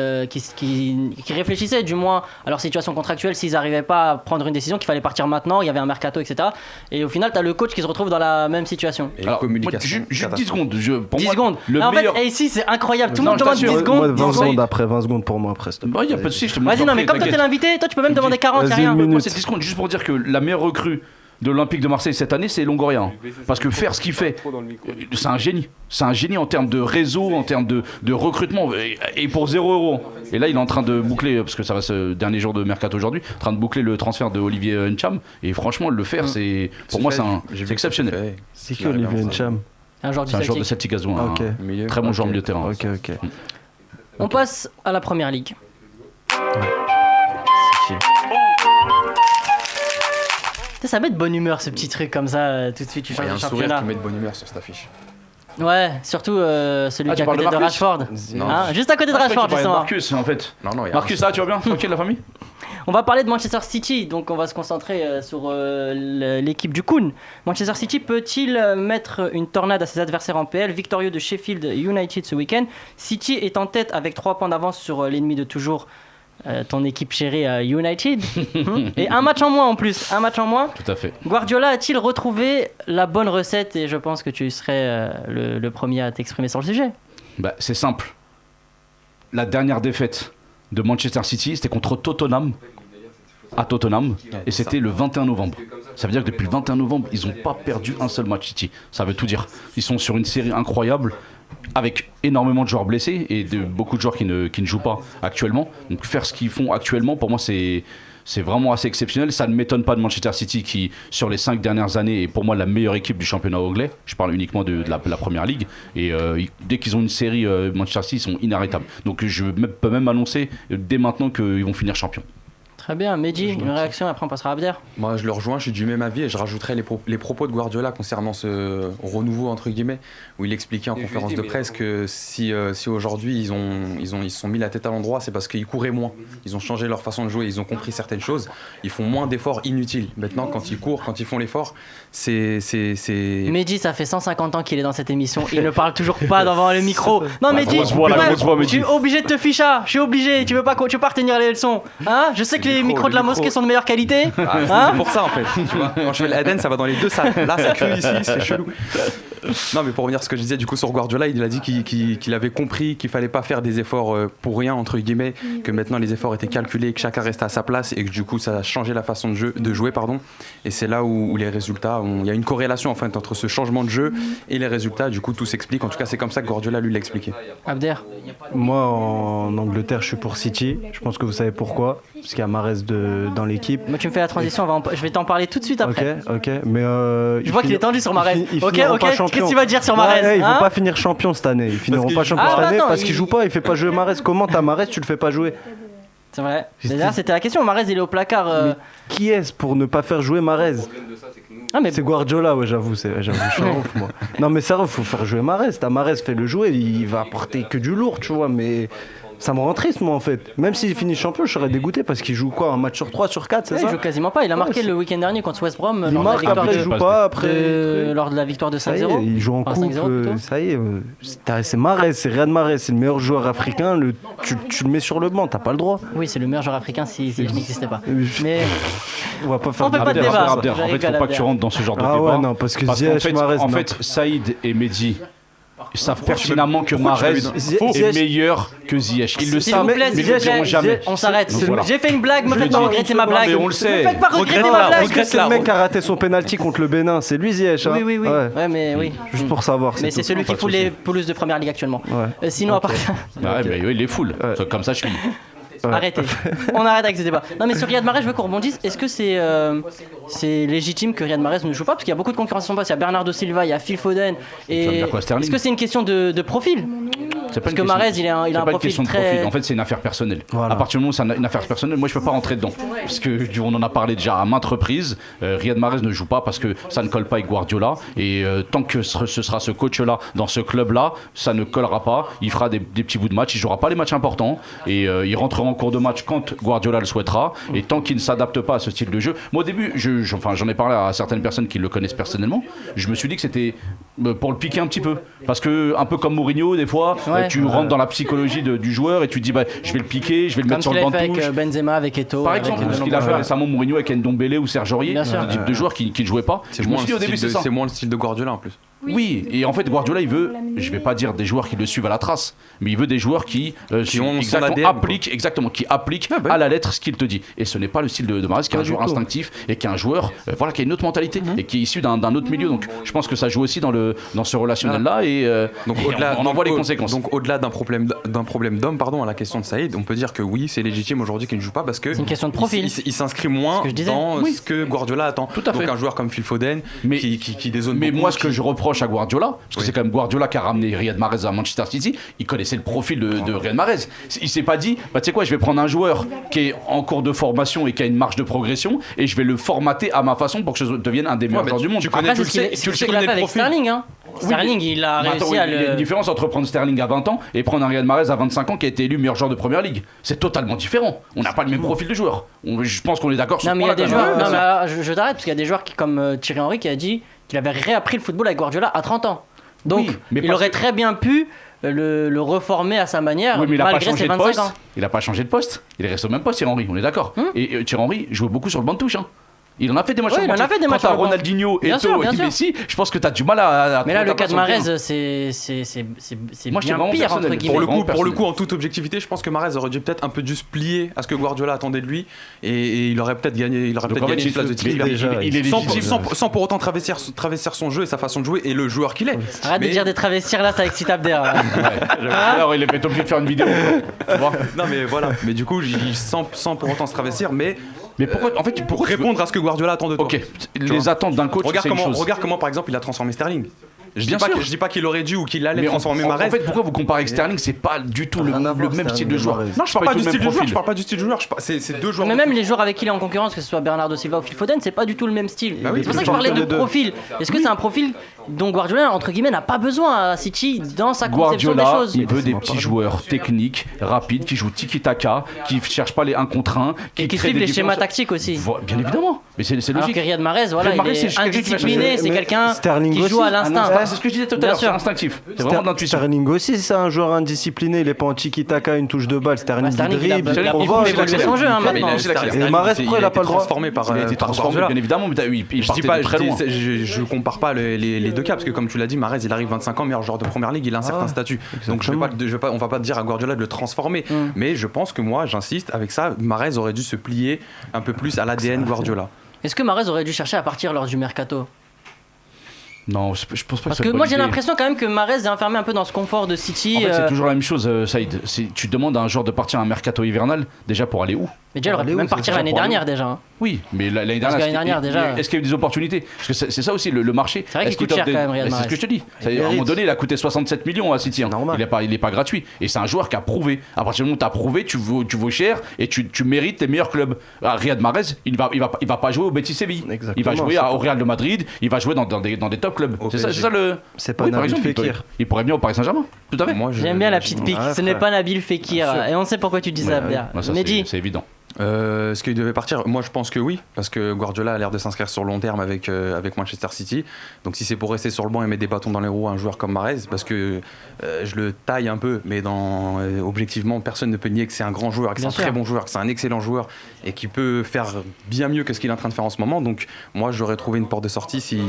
réfléchissaient du moins à leur situation contractuelle, s'ils n'arrivaient pas à prendre une décision, qu'il fallait partir maintenant, il y avait un mercato, etc. Et au final, tu as le coach qui se retrouve dans la même situation. Et alors, communication. Juste 10 secondes. 10 secondes. En fait, et ici, c'est incroyable. Tout le monde demande 10 secondes. 20 secondes après, 20 secondes pour moi après. Il n'y a pas de souci. Vas-y, non, mais comme toi t'es l'invité, toi tu peux même demander 40, y'a rien. Moi c'est 10 secondes, juste pour dire que la meilleure recrue de l'Olympique de Marseille cette année, c'est Longoria. Parce que faire ce qu'il fait, c'est un génie. C'est un génie en termes de réseau, en termes de recrutement, et pour 0€. Et là, il est en train de boucler, parce que ça va ce dernier jour de mercato aujourd'hui, en train de boucler le transfert de Olivier Ncham. Et franchement, le faire, c'est pour moi, c'est exceptionnel. C'est qui Olivier Ncham? C'est un joueur de Celtic Gazouin. Très bon joueur milieu de terrain. On passe à la première ligue. Ça met de bonne humeur ce petit truc comme ça, tout de suite tu changes de championnat. Il y a un sourire qui met de bonne humeur sur cette affiche. Ouais, surtout celui qui est à côté de Rashford. Juste à côté de Rashford, justement. Marcus en fait. Non, Marcus, ça tu vas bien? Tranquille la famille? On va parler de Manchester City, donc on va se concentrer sur l'équipe du Kun. Manchester City peut-il mettre une tornade à ses adversaires en PL, victorieux de Sheffield United ce week-end? City est en tête avec 3 points d'avance sur l'ennemi de toujours, ton équipe chérie United. Et un match en moins en plus, un match en moins. Tout à fait. Guardiola a-t-il retrouvé la bonne recette? Et je pense que tu serais le premier à t'exprimer sur le sujet. Bah, c'est simple. La dernière défaite de Manchester City, c'était contre Tottenham, à Tottenham, et c'était le 21 novembre. Ça veut dire que depuis le 21 novembre, ils n'ont pas perdu un seul match City. Ça veut tout dire. Ils sont sur une série incroyable, avec énormément de joueurs blessés et beaucoup de joueurs qui ne jouent pas actuellement. Donc faire ce qu'ils font actuellement, pour moi, c'est vraiment assez exceptionnel. Ça ne m'étonne pas de Manchester City qui, sur les 5 dernières années, est pour moi la meilleure équipe du championnat anglais. Je parle uniquement de la première ligue. Et dès qu'ils ont une série, Manchester City, ils sont inarrêtables. Donc je peux même annoncer dès maintenant qu'ils vont finir champions. Très bien, Mehdi, une réaction, après on passera à Abder. Moi je le rejoins, je suis du même avis et je rajouterais les propos de Guardiola concernant ce renouveau entre guillemets, où il expliquait en conférence de presse que si aujourd'hui ils se sont mis la tête à l'endroit, c'est parce qu'ils couraient moins, ils ont changé leur façon de jouer, ils ont compris certaines choses, ils font moins d'efforts inutiles. Maintenant quand ils courent, quand ils font l'effort, c'est... Mehdi, ça fait 150 ans qu'il est dans cette émission, il ne parle toujours pas devant le micro. Non Mehdi, je suis obligé de te ficher, je suis obligé, tu veux pas retenir les leçons, hein? Je sais que les micros de la mosquée sont de meilleure qualité. C'est pour ça en fait. Tu vois, quand je fais l'Aden, ça va dans les deux salles. Là, ça crie ici, c'est chelou. Non, mais pour revenir à ce que je disais du coup sur Guardiola, il a dit qu'il avait compris qu'il fallait pas faire des efforts pour rien entre guillemets, que maintenant les efforts étaient calculés, que chacun restait à sa place et que du coup ça a changé la façon de jouer. Et c'est là où les résultats, il y a une corrélation en fait entre ce changement de jeu et les résultats. Du coup, tout s'explique. En tout cas, c'est comme ça que Guardiola lui l'a expliqué. Abder. Moi, en Angleterre, je suis pour City. Je pense que vous savez pourquoi. Parce qu'il y a Mahrez dans l'équipe. Moi, tu me fais la transition, je vais t'en parler tout de suite après. Ok. Mais je vois qu'il est tendu sur Mahrez. Ok. Qu'est-ce que tu vas dire sur Mahrez? Mahrez? Ils vont pas finir champion cette année. Ils finiront pas champion cette année parce qu'il joue pas. Il fait pas jouer Mahrez. Comment t'as Mahrez, tu le fais pas jouer? C'est vrai. D'ailleurs, c'était la question. Mahrez, il est au placard. Mais qui est-ce pour ne pas faire jouer Mahrez? C'est Guardiola, ouais, j'avoue, je suis un ouf, moi. Non, mais sérieux, faut faire jouer Mahrez. T'as Mahrez, fais-le jouer, il va apporter que du lourd, tu vois, mais ça me rend triste, moi, en fait. Même s'il finit champion, je serais dégoûté parce qu'il joue quoi, un match sur 3, sur 4, c'est ça? Il joue quasiment pas. Il a marqué le week-end dernier contre West Brom. Il marque, après, il joue pas, lors de la victoire de 5-0. Il joue en coupe, ça y est. C'est Mahrez, c'est Riyad Mahrez, c'est le meilleur joueur africain. Tu le mets sur le banc, t'as pas le droit. Oui, c'est le meilleur joueur africain s'il n'existait pas. Mais on va pas faire on fait pas de débat. En fait, faut pas que tu rentres dans ce genre de débat. Ouais, non, parce que Ziyech, Mahrez. En fait, Saïd et Mehdi savent pertinemment que Mahrez est meilleur que Ziyech. Ils le savent, mais ils ne le diront jamais. On s'arrête. J'ai fait une blague, me faites pas regretter ma blague. Mais on le sait. Me faites pas regretter ma blague. C'est le mec qui a raté son penalty contre le Bénin, c'est lui Ziyech. Oui. Ouais, mais oui. Juste pour savoir. Mais c'est celui qui fout les pelouses de première ligue actuellement. Sinon, à part ça. Ouais, mais il les foule. Comme ça, je suis. Arrêtez. On arrête avec ce débat. Non, mais sur Riyad Mahrez, je veux qu'on rebondisse. Est-ce que c'est légitime que Riyad Mahrez ne joue pas? Parce qu'il y a beaucoup de concurrence à son poste. Il y a Bernardo Silva, il y a Phil Foden. Et est-ce que c'est une question de profil? Parce que Mahrez, il a un profil très... En fait, c'est une affaire personnelle. Voilà. À partir du moment où c'est une affaire personnelle, moi, je peux pas rentrer dedans. Parce que on en a parlé déjà à maintes reprises. Riyad Mahrez ne joue pas parce que ça ne colle pas avec Guardiola. Et tant que ce sera ce coach-là dans ce club-là, ça ne collera pas. Il fera des petits bouts de match. Il jouera pas les matchs importants. Et il rentrera en cours de match quand Guardiola le souhaitera. Et tant qu'il ne s'adapte pas à ce style de jeu. Moi, au début, j'en ai parlé à certaines personnes qui le connaissent personnellement. Je me suis dit que c'était pour le piquer un petit peu. Parce que, un peu comme Mourinho, des fois, tu rentres dans la psychologie du joueur et tu te dis je vais le piquer, je vais le mettre sur le banc de touche. Avec Benzema, avec Eto'o. Par exemple, ce qu'il a fait récemment Mourinho avec Ndombele ou Serge Aurier, ce type de joueurs qui ne jouaient pas. C'est moins le style de Guardiola en plus. Oui, et en fait Guardiola il veut, je vais pas dire des joueurs qui le suivent à la trace, mais il veut des joueurs qui appliquent à la lettre ce qu'il te dit. Et ce n'est pas le style de Mahrez qui est un joueur instinctif et qui est un joueur qui a une autre mentalité et qui est issu d'un autre milieu. Donc je pense que ça joue aussi dans ce relationnel là on en voit les conséquences. Donc au-delà d'un problème d'homme, à la question de Saïd, on peut dire que oui, c'est légitime aujourd'hui qu'il ne joue pas parce que c'est une question de profil. Il s'inscrit moins dans ce que Guardiola attend. Tout à fait. Donc un joueur comme Phil Foden qui dézone beaucoup. Mais moi ce que je reproche reproche à Guardiola, parce que c'est quand même Guardiola qui a ramené Riyad Mahrez à Manchester City, il connaissait le profil de Riyad Mahrez. Il s'est pas dit, bah, tu sais quoi, je vais prendre un joueur qui est en cours de formation et qui a une marge de progression et je vais le formater à ma façon pour que je devienne un des meilleurs joueurs du monde. Tu connais, tu le sais, tu le sais qu'il a fait avec Sterling, hein. Sterling, il a réussi à Il y a une le. différence entre prendre Sterling à 20 ans et prendre un Riyad Mahrez à 25 ans qui a été élu meilleur joueur de première ligue. C'est totalement différent. On n'a pas le même profil de joueur. Je pense qu'on est d'accord sur Non, ce mais il y a point-là, des quand même. joueurs. Non, mais alors, je t'arrête parce qu'il y a des joueurs comme Thierry Henry qui a dit qu'il avait réappris le football avec Guardiola à 30 ans. Donc, Oui, mais il parce aurait que- très bien pu le reformer à sa manière, Oui, mais il a pas malgré ses changé de 25 poste. ans. Il a pas changé de poste. Il est resté au même poste, Thierry Henry. On est d'accord. Et Thierry Henry jouait beaucoup sur le banc de touche. Il en a fait des matchs. Ouais, il en a fait des matchs Quand t'as sur le banc. Ronaldinho, Bien sûr, Eto'o bien et sûr. Messi, je pense que t'as du mal à. Mais là, le trouver ta cas de place sur le Mahrez, terrain. c'est Moi, je suis bien vraiment pire, entre personnel. guillemets. Pour le Vraiment coup, personnel. en toute objectivité, je pense que Mahrez aurait dû peut-être un peu dû se plier à ce que Guardiola attendait de lui et il aurait peut-être gagné, Donc, en fait, une place de titulaire. il est légitime. Sans pour autant travestir son jeu et sa façon de jouer et le joueur qu'il est. Arrête de dire des travestir là, ça excite Abder. Alors, il est obligé de faire une vidéo. Tu vois. Non mais voilà. Mais du coup, sans pour autant se travestir, mais pourquoi en fait pour répondre à ce que Guardiola attend de toi. Ok, les attentes d'un coach, c'est une chose. Regarde comment par exemple il a transformé Sterling. Je Bien sûr. dis pas qu'il aurait dû ou qu'il allait Mais transformer en Mahrez. fait, pourquoi vous comparez avec Sterling? C'est pas du tout le Rien à voir, même style Sterling de et joueur. Mahrez. Non, je parle pas du du tout le style même de joueur. profil. Je parle pas du style de joueur. C'est deux joueurs. Mais même les joueurs avec qui il est en concurrence, que ce soit Bernardo Silva ou Phil Foden, c'est pas du tout le même style. Bah oui, c'est pour ça que mais je parlais je de parle de profil. Est-ce que c'est un profil dont Guardiola, entre guillemets, n'a pas besoin à City dans sa conception des Guardiola, choses? il veut des petits joueurs techniques, rapides, qui jouent tiki-taka, qui cherchent pas les 1 contre 1, Et qui créent suivent des les schémas différences. tactiques aussi. Bien évidemment, mais c'est Alors logique. que Riyad Mahrez, voilà, Riyad Mahrez, il c'est est quelqu'un qui va indiscipliné, chercher- c'est mais quelqu'un Sterling qui aussi, joue à l'instinct. C'est ce que je disais tout à Bien l'heure, c'est sûr. instinctif. C'est vraiment de l'intuition. Sterling aussi, c'est un joueur indiscipliné. Il est pas en tiki-taka, une touche de balle. Sterling, Sterling, il a- dribble, il a- il provoque. fait évoluer son jeu, hein, maintenant. Et Mahrez, pourquoi il a pas le droit? transformé par Il a été par transformé, Guardiola. bien évidemment, mais il Je dis partait pas, de très loin. je compare pas les deux cas parce que comme tu l'as dit, Mahrez il arrive 25 ans, meilleur joueur de première ligue, il a un certain statut. Donc on va pas dire à Guardiola de le transformer. Mais je pense que moi, j'insiste avec ça, Mahrez aurait dû se plier un peu plus à l'ADN Guardiola. Est-ce que Mahrez aurait dû chercher à partir lors du mercato? Non, je pense pas Parce que que c'est moi j'ai une bonne idée. l'impression quand même que Mahrez est enfermé un peu dans ce confort de City. En fait, c'est toujours la même chose, Saïd. Tu demandes à un joueur de partir à un mercato hivernal, déjà pour aller où? Mais déjà il aurait pu Allez, même où, c'est partir ça, l'année pour aller dernière où déjà. Hein. Oui, mais l'année Parce que dernière, l'année dernière, déjà- est-ce qu'il y a eu des opportunités? Parce que c'est ça aussi, le marché. C'est vrai qu'il Est-ce coûte t'offre cher des- quand même, Riyad C'est ce Mahrez. que je te dis. À un moment donné, il a coûté 67 millions à City. Hein. Normal. Il est pas gratuit. Et c'est un joueur qui a prouvé. À partir du moment où tu as prouvé, tu vaux cher et tu mérites les meilleurs clubs. Riyad Mahrez, il va pas jouer au Betis Séville. Exactement, Il va jouer c'est au Real de Madrid. Il va jouer dans des top clubs. Au C'est ça PSG. le. C'est pas Oui, par Nabil exemple, Fekir. il pourrait venir au Paris Saint-Germain. Tout à fait. Moi, J'aime bien la petite pique. Ouais, Ce n'est frère. pas Nabil Fekir. Et on sait pourquoi tu dis ça, Abder. Ouais, ça, Mehdi, c'est évident. Est-ce qu'il devait partir? Moi, je pense que oui, parce que Guardiola a l'air de s'inscrire sur long terme avec Manchester City. Donc, si c'est pour rester sur le banc et mettre des bâtons dans les roues à un joueur comme Mahrez, parce que je le taille un peu, mais objectivement, personne ne peut nier que c'est un grand joueur, que c'est Bien un sûr. très bon joueur, que c'est un excellent joueur et qui peut faire bien mieux que ce qu'il est en train de faire en ce moment. Donc, moi, j'aurais trouvé une porte de sortie si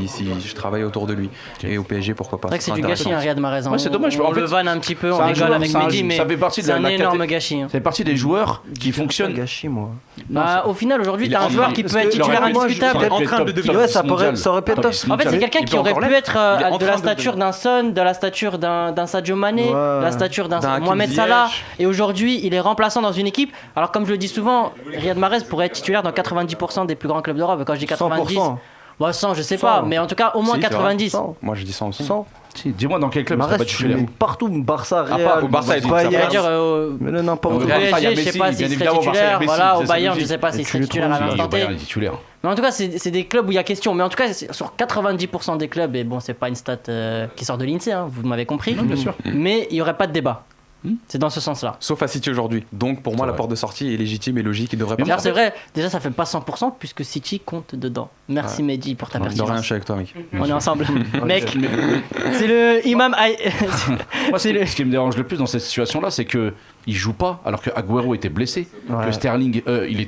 je travaillais autour de lui. Et au PSG, pourquoi pas? c'est vrai que Ce c'est sera du gâchis, intéressant. Riyad Mahrez. Ouais, c'est dommage, On en le fait, vanne un petit peu, c'est on un rigole joueur, avec c'est un- Mehdi, mais ça fait partie de c'est un la énorme gâchis. hein. Ça fait partie des joueurs qui fonctionnent. Gâchis, moi. Bah, au final, aujourd'hui, Il t'as est un joueur qui parce peut être que- titulaire moi, je- indiscutable. il est en train de devenir Ouais, ça aurait pu être top. En fait, c'est quelqu'un Il qui peut aurait encore pu l'être. être Il est en de train la de stature d'un Son, de la stature d'un Sadio Mané, Ouais. de la stature d'un D'un Mohamed Hakim Salah. Ziyech. Et aujourd'hui, il est remplaçant dans une équipe. Alors, comme je le dis souvent, Riyad Mahrez pourrait être titulaire dans 90% des plus grands clubs d'Europe. Et quand je dis 90, 100%. ouais, 100, je sais 100. pas, mais en tout cas, au moins Si, c'est vrai. 90. 100. Moi, je dis ça aussi. 100. Si, dis-moi dans quel club il serait Mahrez, pas tu titulaire. le mets partout. Barça, part Real, au Barça, il dit On va Bayern. dire Mais le n'importe Au au quoi. Real, il y a PSG, je sais Messi, pas bien s'il serait évidemment, Barça, il y a titulaire. Messi, Voilà, ça, au c'est Bayern, je logique. sais pas s'il Et serait tu le titulaire à trouves, l'instant T. Bayern, il est titulaire. Mais en tout cas, c'est des clubs où il y a question. Mais en tout cas, sur 90% des clubs, et bon, c'est pas une stat qui sort de l'INSEE, hein, vous m'avez compris. Non, bien sûr. Mais il n'y aurait pas de débat. C'est dans ce sens-là. Sauf à City aujourd'hui. Donc, pour moi, C'est la vrai. porte de sortie est légitime et logique. Il devrait pas. D'ailleurs, c'est vrai, déjà, ça fait pas 100% puisque City compte dedans. Merci Mehdi pour ta De rien, je pertinence. suis avec toi, mec. On est ensemble. Mec, c'est le imam. Moi, C'est le- ce qui me dérange le plus dans cette situation-là, c'est que il joue pas alors que Agüero était blessé, Ouais. que Sterling,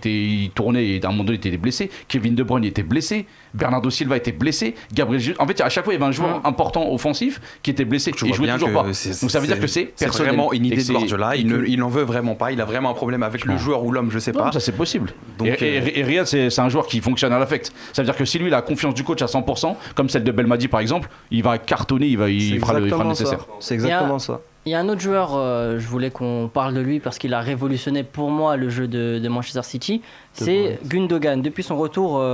il tournait et à un moment donné il était blessé, Kevin De Bruyne était blessé, Bernardo Silva était blessé, Gabriel Jesus. En fait, à chaque fois il y avait un joueur important offensif qui était blessé Tu et il vois jouait bien toujours que pas. Donc ça veut dire que c'est c'est personnel. vraiment une Et idée que de c'est- Guardiola. Il n'en veut vraiment pas. Il a vraiment un problème avec le joueur ou l'homme, je sais Non, pas. ça c'est possible. Donc, et Riyad, c'est un joueur qui fonctionne à l'affect. Ça veut dire que si lui il a confiance du coach à 100%, comme celle de Belmadi par exemple, il va cartonner, il C'est fera le exactement nécessaire. ça. C'est exactement ça. Il y a un autre joueur, je voulais qu'on parle de lui parce qu'il a révolutionné pour moi le jeu de Manchester City. C'est Gundogan. Depuis son retour,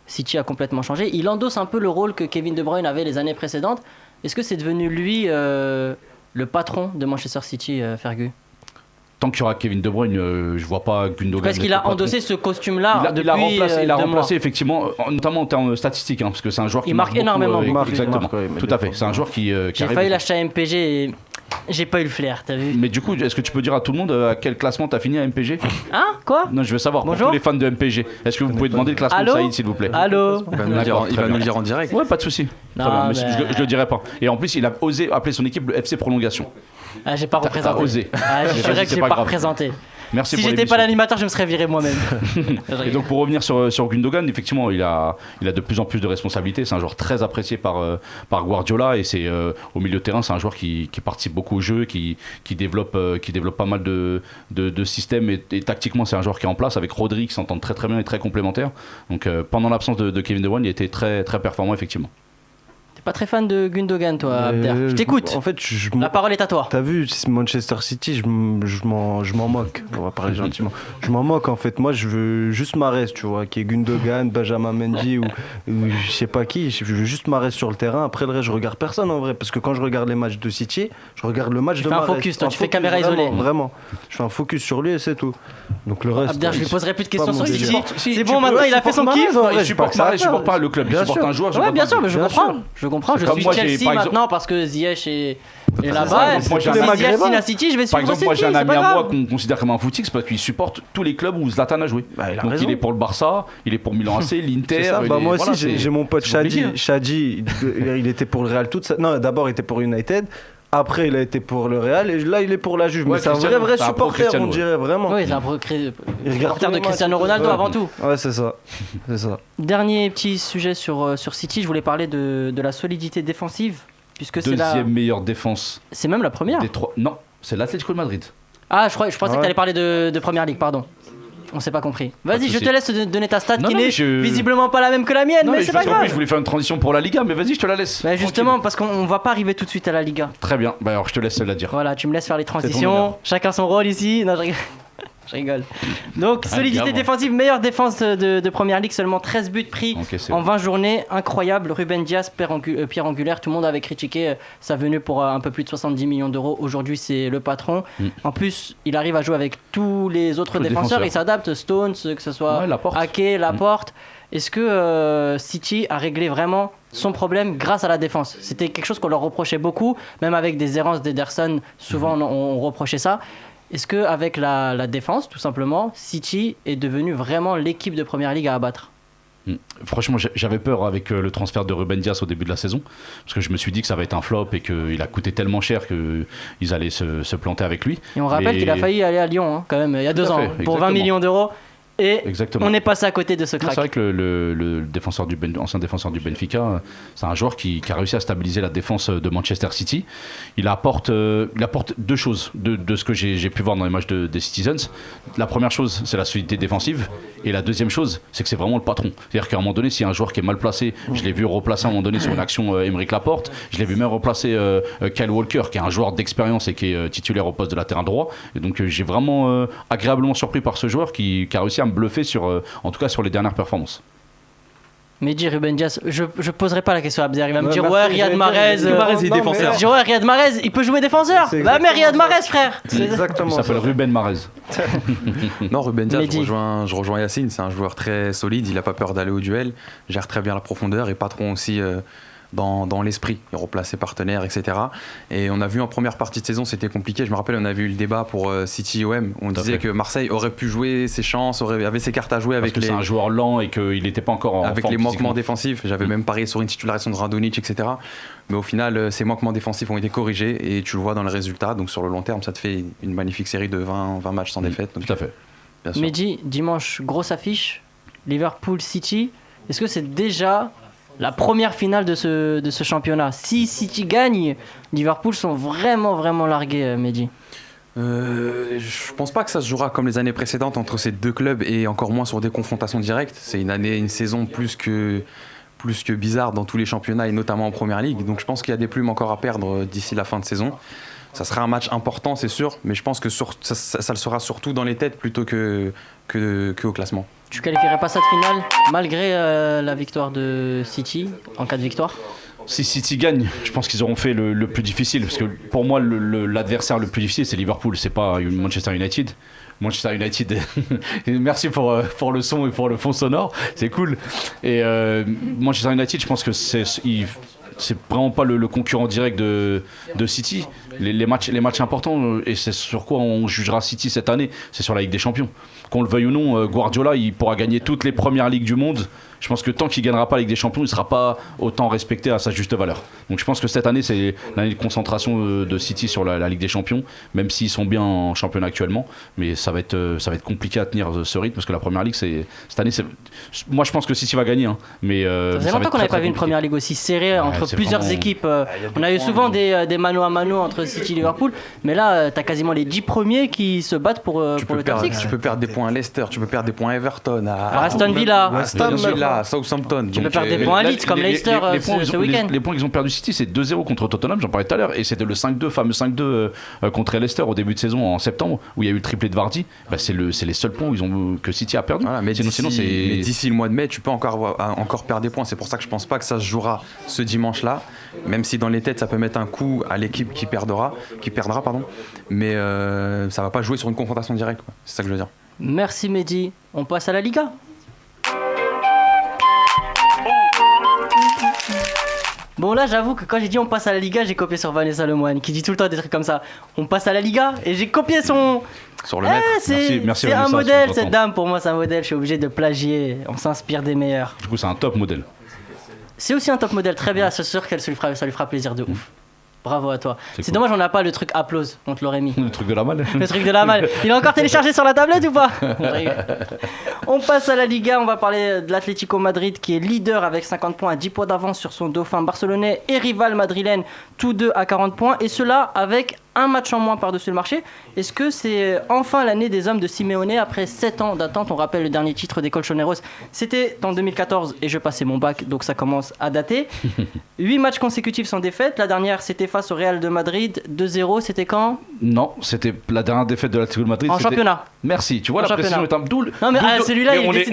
City a complètement changé. Il endosse un peu le rôle que Kevin De Bruyne avait les années précédentes. Est-ce que c'est devenu lui le patron de Manchester City, Fergus? tant qu'il y aura Kevin De Bruyne, je vois pas Gundogan. Parce qu'il a endossé ce costume-là depuis il a 2 mois. remplacé effectivement, notamment en termes statistiques, parce que c'est un joueur qui marque énormément. Exactement, tout à fait. C'est un joueur qui J'ai failli l'acheter à MPG et j'ai pas eu le flair, t'as vu. Mais du coup, est-ce que tu peux dire à tout le monde à quel classement t'as fini à MPG? Hein? Quoi? Non, je veux savoir, Bonjour. pour tous les fans de MPG, est-ce que vous pouvez demander le classement de Saïd, s'il vous plaît? Allô? Il va nous le dire en direct. Ouais, pas de souci. Très bien, mais je le dirai pas. Et en plus, il a osé appeler son équipe le FC Prolongation. Ah, j'ai pas représenté. T'as osé. Ah, je dirais que j'ai pas représenté. Merci si pour j'étais pas l'animateur, je me serais viré moi-même. Et donc pour revenir sur Gundogan, effectivement, il a de plus en plus de responsabilités. C'est un joueur très apprécié par Guardiola et c'est au milieu de terrain, c'est un joueur qui participe beaucoup au jeu, qui développe pas mal de systèmes et tactiquement, c'est un joueur qui est en place avec Rodri qui s'entend très très bien et très complémentaire. Donc pendant l'absence de Kevin De Bruyne, il était très très performant effectivement. Pas très fan de Gundogan, toi, Abder. Je t'écoute. En fait, la parole est à toi. T'as vu, Manchester City, je m'en moque. On va parler gentiment. Je m'en moque, en fait. Moi, je veux juste Mahrez, tu vois, qui est Gundogan, Benjamin Mendy ou je sais pas qui. Je veux juste Mahrez sur le terrain. Après, le reste, je regarde personne, en vrai. Parce que quand je regarde les matchs de City, je regarde le match de Mahrez. Tu fais un focus, toi. Tu fais caméra isolée. Vraiment. Je fais un focus sur lui et c'est tout. Donc, le reste. Abder, je lui poserai plus de questions sur City. City. C'est bon, maintenant, il a fait son kiff. Il supporte pas le club. Il supporte un joueur. Ouais, bien sûr, mais je comprends. Je suis Chelsea maintenant parce que Ziyech est là-bas. Moi, si Ziyech signe à City, je vais suivre City. Par exemple, moi j'ai un ami à moi qu'on considère comme un footix parce qu'il supporte tous les clubs où Zlatan a joué. Donc il est pour le Barça, il est pour Milan AC, l'Inter. Moi aussi, j'ai mon pote Shadi, il était pour le Real toute sa... Non, d'abord il était pour United. Après, il a été pour le Real et là, il est pour la Juve. Mais c'est un vrai supporter, on dirait vraiment. Oui, c'est un supporter de Cristiano Ronaldo avant tout. Ouais, c'est ça. Dernier petit sujet sur City, je voulais parler de la solidité défensive. Puisque c'est deuxième meilleure défense. C'est même la première. Non, c'est l'Atlético de Madrid. Ah, je pensais que tu allais parler de Première Ligue, pardon. On s'est pas compris. Vas-y, je te laisse donner ta stat qui n'est visiblement pas la même que la mienne, mais c'est pas grave. Je voulais faire une transition pour la Liga, mais vas-y, je te la laisse. Bah justement, parce qu'on va pas arriver tout de suite à la Liga. Très bien, bah alors je te laisse la dire. Voilà, tu me laisses faire les transitions. Chacun son rôle ici. Non, je rigole. Donc, solidité défensive, meilleure défense de Première Ligue, seulement 13 buts pris en 20 journées. Incroyable. Ruben Dias, pierre angulaire, tout le monde avait critiqué sa venue pour un peu plus de 70 millions d'euros. Aujourd'hui, c'est le patron. En plus, il arrive à jouer avec tous les autres défenseurs. Il s'adapte, Stones, que ce soit Ake, Laporte. Est-ce que City a réglé vraiment son problème grâce à la défense? C'était quelque chose qu'on leur reprochait beaucoup, même avec des errances d'Ederson. Souvent, on reprochait ça. Est-ce qu'avec la défense, tout simplement, City est devenu vraiment l'équipe de Première Ligue à abattre? Franchement, j'avais peur avec le transfert de Ruben Dias au début de la saison, parce que je me suis dit que ça va être un flop et qu'il a coûté tellement cher qu'ils allaient se planter avec lui. Et on rappelle qu'il a failli aller à Lyon, quand même, il y a 2 ans, pour 20 millions d'euros. Et on est passé à côté de ce crack. C'est vrai que le ancien défenseur du Benfica, c'est un joueur qui a réussi à stabiliser la défense de Manchester City. Il apporte 2 choses de ce que j'ai pu voir dans les matchs des Citizens. La première chose, c'est la solidité défensive. Et la deuxième chose, c'est que c'est vraiment le patron. C'est-à-dire qu'à un moment donné, s'il y a un joueur qui est mal placé, je l'ai vu replacer à un moment donné sur une action Aymeric Laporte. Je l'ai vu même replacer Kyle Walker, qui est un joueur d'expérience et qui est titulaire au poste de latéral droit. Et donc j'ai vraiment agréablement surpris par ce joueur qui a réussi à me bluffer en tout cas sur les dernières performances. Mehdi, Ruben Dias, je poserai pas la question à Abder, il va me dire ouais, Riyad Mahrez, il est défenseur. Je dis ouais, Riyad Mahrez, il peut jouer défenseur. Bah mais Riyad Mahrez, frère. C'est exactement ça. Il s'appelle Ruben Mahrez. Non, Ruben Dias, je rejoins Yacine, c'est un joueur très solide, il a pas peur d'aller au duel, gère très bien la profondeur et patron aussi dans l'esprit, il replace ses partenaires, etc. Et on a vu en première partie de saison, c'était compliqué. Je me rappelle, on avait eu le débat pour City-OM. On disait que Marseille aurait pu jouer ses chances, avait ses cartes à jouer avec c'est un joueur lent et qu'il n'était pas encore en avec forme les manquements défensifs. J'avais même parié sur une titularisation de Radonjic, etc. Mais au final, ces manquements défensifs ont été corrigés et tu le vois dans le résultat. Donc sur le long terme, ça te fait une magnifique série de 20 matchs sans défaite. Donc, tout à fait. Mehdi, dimanche, grosse affiche, Liverpool-City. Est-ce que c'est déjà la première finale de ce championnat? Si City gagne, Liverpool sont vraiment largués, Mehdi. Je pense pas que ça se jouera comme les années précédentes entre ces deux clubs et encore moins sur des confrontations directes. C'est une saison plus que bizarre dans tous les championnats et notamment en Première Ligue. Donc je pense qu'il y a des plumes encore à perdre d'ici la fin de saison. Ça sera un match important, c'est sûr, mais je pense que ça le sera surtout dans les têtes plutôt que au classement. Tu qualifierais pas cette finale malgré la victoire de City en cas de victoire? Si City gagne, je pense qu'ils auront fait le plus difficile. Parce que pour moi, l'adversaire le plus difficile, c'est Liverpool. C'est pas Manchester United. Manchester United, merci pour le son et pour le fond sonore, c'est cool. Et Manchester United, je pense que c'est vraiment pas le concurrent direct de City. Les matchs importants, et c'est sur quoi on jugera City cette année, c'est sur la Ligue des Champions. Qu'on le veuille ou non, Guardiola, il pourra gagner toutes les premières ligues du monde. Je pense que tant qu'il ne gagnera pas la Ligue des Champions, il ne sera pas autant respecté à sa juste valeur. Donc je pense que cette année, c'est l'année de concentration de City sur la Ligue des Champions, même s'ils sont bien en championnat actuellement. Mais ça va être compliqué à tenir ce rythme, parce que la Première Ligue, cette année, moi je pense que City va gagner. Hein, mais, ça faisait longtemps qu'on n'avait pas vu une Première Ligue aussi serrée entre plusieurs équipes. On a eu souvent des mano à mano entre City et Liverpool, mais là, tu as quasiment les 10 premiers qui se battent pour le top 6. Tu peux perdre des points à Leicester, tu peux perdre des points à Everton, à Aston Villa, à Southampton. Tu peux perdre des points à Leeds comme Leicester ce week-end. Les points qu'ils ont perdu City, c'est 2-0 contre Tottenham, j'en parlais tout à l'heure, et c'était le 5-2, fameux 5-2 contre Leicester au début de saison en septembre, où il y a eu le triplé de Vardy. C'est les seuls points que City a perdu. Voilà, mais sinon, d'ici le mois de mai, tu peux encore perdre des points. C'est pour ça que je pense pas que ça se jouera ce dimanche-là, même si dans les têtes ça peut mettre un coup à l'équipe qui perdra, mais ça va pas jouer sur une confrontation directe, quoi. C'est ça que je veux dire. Merci Mehdi, on passe à la Liga. Bon là j'avoue que quand j'ai dit on passe à la Liga, j'ai copié sur Vanessa Lemoine qui dit tout le temps des trucs comme ça. On passe à la Liga et j'ai copié son... Sur le maître. Merci c'est un Vanessa, modèle cette dame, pour moi c'est un modèle, je suis obligé de plagier, on s'inspire des meilleurs. Du coup c'est un top modèle. C'est aussi un top modèle, très bien, c'est sûr que ça lui fera plaisir de ouf. Bravo à toi. C'est dommage, on n'a pas le truc applause, on te l'aurait mis. Le truc de la malle. Le truc de la malle. Il est encore téléchargé sur la tablette ou pas? On passe à la Liga, on va parler de l'Atlético Madrid qui est leader avec 50 points à 10 points d'avance sur son dauphin barcelonais et rival madrilène, tous deux à 40 points, et cela avec un match en moins par-dessus le marché. Est-ce que c'est enfin l'année des hommes de Simeone après 7 ans d'attente? On rappelle le dernier titre des Colchoneros, c'était en 2014 et je passais mon bac, donc ça commence à dater. 8 matchs consécutifs sans défaite, la dernière c'était face au Real de Madrid, 2-0, c'était quand? Non, c'était la dernière défaite de l'Atlético de Madrid. En championnat. Merci, tu vois, la précision est un double. Non mais celui-là il décide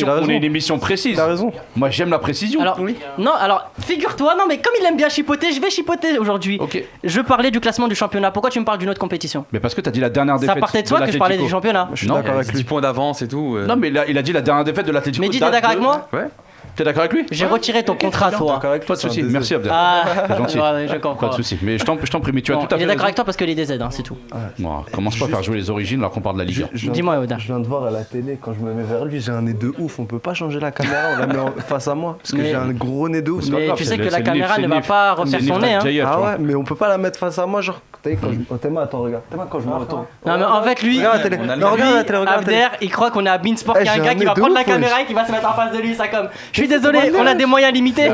d'accord. On est une émission précise. T'as raison. Moi j'aime la précision. Alors, non, alors figure-toi, non mais comme il aime bien chipoter, je vais chipoter aujourd'hui. Ok. Je parlais du classement du championnat. Pourquoi tu me parles d'une autre compétition? Mais parce que t'as dit la dernière défaite. Ça partait de toi que je parlais du championnat. Je suis d'accord avec 10 points d'avance et tout. Non mais là, il a dit la dernière défaite de l'Atlético. Mais dis, t'es d'accord avec moi? Ouais. T'es d'accord avec lui? J'ai retiré ton contrat, toi. Pas de soucis, merci Abdel. Ah, C'est gentil. ouais, je comprends. Pas de soucis, mais je t'en prie, mais tu as Bon, tout à il fait est d'accord raison. avec toi parce que les DZ, hein, c'est tout. Bon, commence pas à faire jouer les origines alors qu'on parle de la Ligue 1. Dis-moi, Oda. Je viens de voir à la télé, quand je me mets vers lui, j'ai un nez de ouf. On peut pas changer la caméra, on la met face à moi. Parce que Mais- j'ai un gros nez de ouf. Mais grave, tu c'est sais le- que la c'est le caméra nif, ne c'est va le pas nif. refaire C'est le son nif nez. Hein. d'Aljaïa, tu Ah vois. ouais, mais on peut pas la mettre face à moi, genre. Théma, attends, regarde. Théma, quand je me retourne. Non, mais en fait, lui, Regarde la télé. Non, regarde la télé, regarde la télé. Abder, il croit qu'on est à Beansport, qu'il y a Eh, un j'ai gars un qui va nez de prendre la ouf, caméra et qui va se mettre en face de lui, ça comme. Je suis désolé, on a des moyens limités.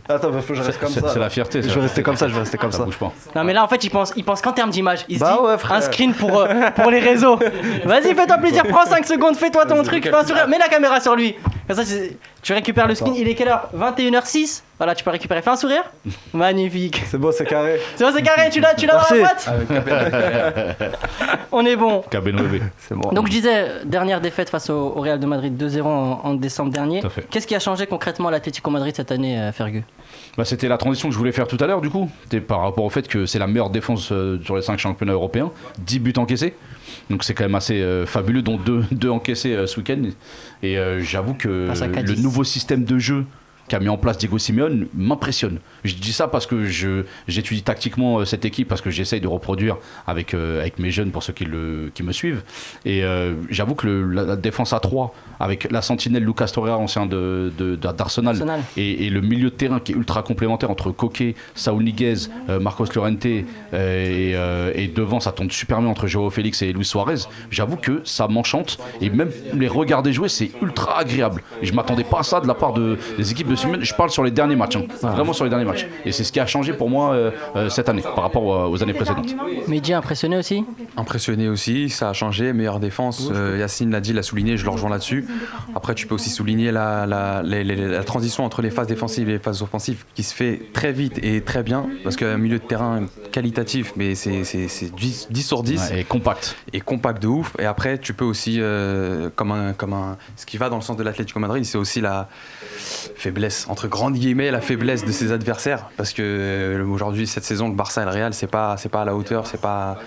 Attends, faut que je reste comme ça. C'est la fierté. Je vais rester comme ça, je vais rester comme Ça ça. bouge pas. Non mais là en fait il pense qu'en termes d'image. Il se Bah dit ouais, frère. un screen pour les réseaux. Vas-y fais-toi plaisir, prends 5 secondes, fais-toi ton truc, fais un sourire, mets la caméra sur lui. Comme ça tu récupères le screen, il est quelle heure? 21h06. Voilà, tu peux récupérer, fais un sourire. Magnifique. C'est beau, c'est carré. C'est bon, c'est carré, tu l'as dans la Merci. boîte. On est bon. Cabenové. C'est bon. Donc je disais, dernière défaite face au Real de Madrid 2-0 en décembre dernier. Tout à fait. Qu'est-ce qui a changé concrètement à l'Atlético Madrid cette année, Fergus? Bah, c'était la transition que je voulais faire tout à l'heure, du coup. C'était par rapport au fait que c'est la meilleure défense sur les 5 championnats européens. 10 buts encaissés. Donc c'est quand même assez fabuleux, dont 2 encaissés ce week-end. Et j'avoue que Face à le Cadiz. nouveau système de jeu qu'a mis en place Diego Simeone m'impressionne. Je dis ça parce que j'étudie tactiquement cette équipe, parce que j'essaye de reproduire avec mes jeunes, pour ceux qui me suivent. Et j'avoue que la défense à 3, avec la sentinelle Lucas Torreira, ancien d'Arsenal, Arsenal. et le milieu de terrain qui est ultra complémentaire entre Koke, Saúl Ñíguez, Marcos Llorente, et devant ça tourne super bien entre Joao Félix et Luis Suarez. J'avoue que ça m'enchante, et même les regarder jouer, c'est ultra agréable. Et je m'attendais pas à ça de la part des équipes de Simeone. Je parle sur les derniers matchs, hein. Vraiment sur les derniers matchs. Et c'est ce qui a changé pour moi cette année par rapport aux années précédentes. Mehdi impressionné aussi? Impressionné aussi, ça a changé, meilleure défense. Yacine l'a dit, l'a souligné, je le rejoins là-dessus. Après, tu peux aussi souligner la transition entre les phases défensives et les phases offensives qui se fait très vite et très bien, parce qu'un milieu de terrain qualitatif, mais c'est 10 sur 10. Ouais, et compact. Et compact de ouf. Et après, tu peux aussi, ce qui va dans le sens de l'Atlético Madrid, c'est aussi la faiblesse, entre grandes guillemets, la faiblesse de ses adversaires. Parce que aujourd'hui, cette saison, le Barça et le Real, c'est pas à la hauteur, c'est pas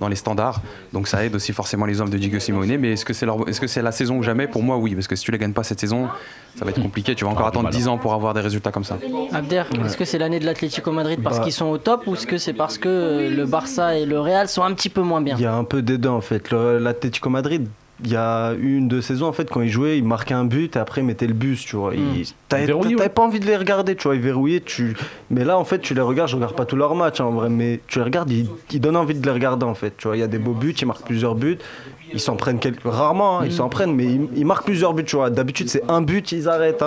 dans les standards. Donc ça aide aussi forcément les hommes de Diego Simeone. Mais est-ce que c'est la saison ou jamais? Pour moi, oui. Parce que si tu ne les gagnes pas cette saison, ça va être compliqué. Tu vas encore attendre 10 ans pour avoir des résultats comme ça. Abder, est-ce que c'est l'année de l'Atlético Madrid parce qu'ils sont au top, ou est-ce que c'est parce que le Barça et le Real sont un petit peu moins bien? Il y a un peu des deux en fait. L'Atlético Madrid, il y a une deux saisons en fait, quand ils jouaient, ils marquaient un but et après ils mettaient le bus, tu vois. T'avais pas envie de les regarder, tu vois, ils verrouillaient. Mais là en fait, tu les regardes, je regarde pas tous leurs matchs en vrai, mais tu les regardes, ils donnent envie de les regarder en fait. Tu vois, il y a des beaux buts, ils marquent plusieurs buts. Ils s'en prennent rarement, ils s'en prennent, mais ils marquent plusieurs buts, tu vois. D'habitude, c'est un but, ils arrêtent.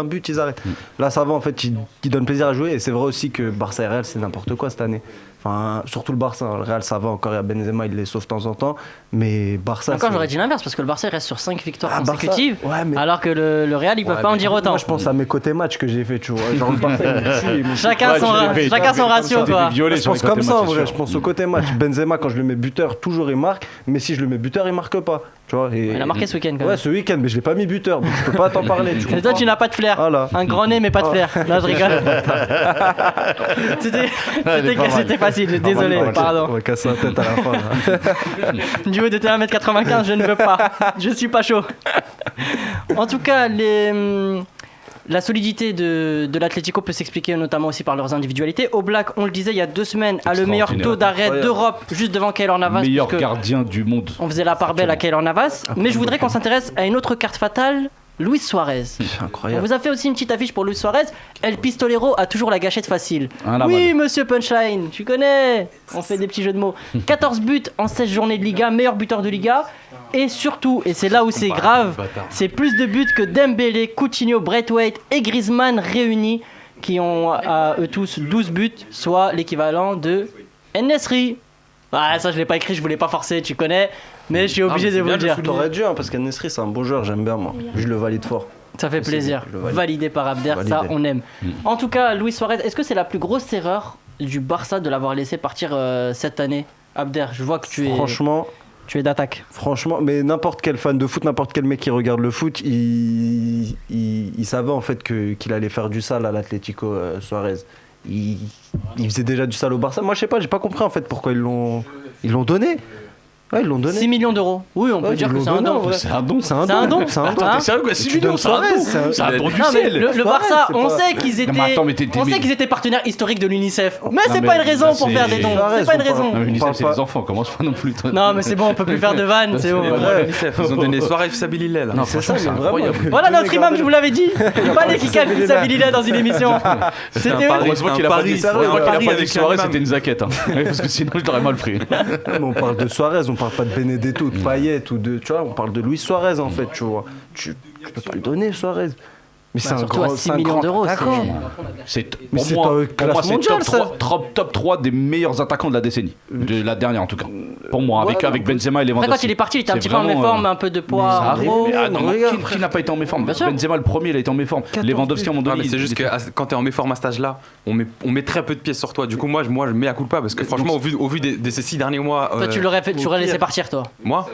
Là, ça va, en fait, ils donnent plaisir à jouer. Et c'est vrai aussi que Barça et Real, c'est n'importe quoi cette année. Enfin, surtout le Barça. Le Real, ça va encore, il y a Benzema, il les sauve de temps en temps. Mais Barça. Encore, j'aurais dit l'inverse, parce que le Barça reste sur 5 victoires consécutives, alors que le Real, ils peuvent pas en dire autant. Moi, je pense à mes côtés matchs que j'ai fait, tu vois. Genre, le Barça, chacun son ratio, quoi. Je pense comme ça, en vrai. Je pense au côté match. Benzema, quand je le mets buteur, toujours il marque. Mais si je le mets buteur, il marque pas. Tu vois, il a marqué ce week-end quand même. Ouais, ce week-end, mais je l'ai pas mis buteur, donc je peux pas t'en parler. Et toi, tu n'as pas de flair. Voilà. Un grand nez, mais pas de flair. Là, je rigole. C'était facile, désolé, pardon. On va casser la tête à la fin. Du haut de 1m95, je ne veux pas. Je suis pas chaud. En tout cas, la solidité de l'Atlético peut s'expliquer notamment aussi par leurs individualités. Oblak, on le disait il y a 2 semaines, a le meilleur taux d'arrêt d'Europe, juste devant Keylor Navas. Meilleur gardien du monde. On faisait la part belle à Keylor Navas. Mais je voudrais qu'on s'intéresse à une autre carte fatale, Luis Suarez. Incroyable. On vous a fait aussi une petite affiche pour Luis Suarez. El Pistolero a toujours la gâchette facile. Oui, monsieur Punchline, tu connais. On fait des petits jeux de mots. 14 buts en 16 journées de Liga, meilleur buteur de Liga. Et surtout, et c'est là où c'est grave, c'est plus de buts que Dembélé, Coutinho, Braithwaite et Griezmann réunis, qui ont à eux tous 12 buts, soit l'équivalent de En-Nesyri. Ah, ça je l'ai pas écrit, je voulais pas forcer, tu connais, mais je suis obligé de vous le dire. T'aurais dû, parce qu'En-Nesyri c'est un beau joueur, j'aime bien moi. Je le valide fort. Ça fait plaisir. Validé par Abder, ça on aime. En tout cas, Luis Suarez, est-ce que c'est la plus grosse erreur du Barça de l'avoir laissé partir cette année? Abder, je vois que tu es d'attaque. Franchement, mais n'importe quel fan de foot, n'importe quel mec qui regarde le foot, il savait en fait qu'il allait faire du sale à l'Atlético Suarez. Il faisait déjà du sale au Barça. Moi, je sais pas, j'ai pas compris en fait pourquoi ils l'ont donné. Ouais, ils l'ont donné. 6 millions d'euros. Oui, on peut dire que c'est un don. C'est un don. C'est un don. Attends, t'es sérieux quoi? 6 millions, c'est un don. C'est un don du ciel. Le Barça, on sait qu'ils étaient partenaires historiques de l'UNICEF. Mais c'est pas une raison pour faire des dons. C'est pas une raison. L'UNICEF, c'est les enfants, commence pas non plus. Non, mais c'est bon, on peut plus faire de vannes. C'est bon. Ils ont donné Suarez Fisabilillah. Non, c'est ça, c'est incroyable. Voilà notre imam, je vous l'avais dit. Pas l'efficace Fisabilillah dans une émission. C'était heureusement qu'il a pas dit Suarez, c'était une zaquette. Parce que sinon, je l'aurais mal pris. On parle de Suarez, on parle pas de Benedetto, de Payet ou de, tu vois, on parle de Luis Suarez en fait, tu vois. Tu peux pas le donner Suarez. Mais c'est un grand 6 millions d'euros. Pour moi, c'est top 3 des meilleurs attaquants de la décennie. De la dernière en tout cas. Pour moi, avec Benzema et Lewandowski. Après, quand il est parti, il était un petit peu en méforme, un peu de poids. Qui n'a pas été en méforme? Benzema le premier, il a été en méforme. Lewandowski, à un moment donné. C'est juste que quand t'es en méforme à cet âge-là, on met très peu de pièces sur toi. Du coup, moi, je mets à coup pas parce que franchement, au vu de ces 6 derniers mois. Toi, tu l'aurais laissé partir, toi? Moi?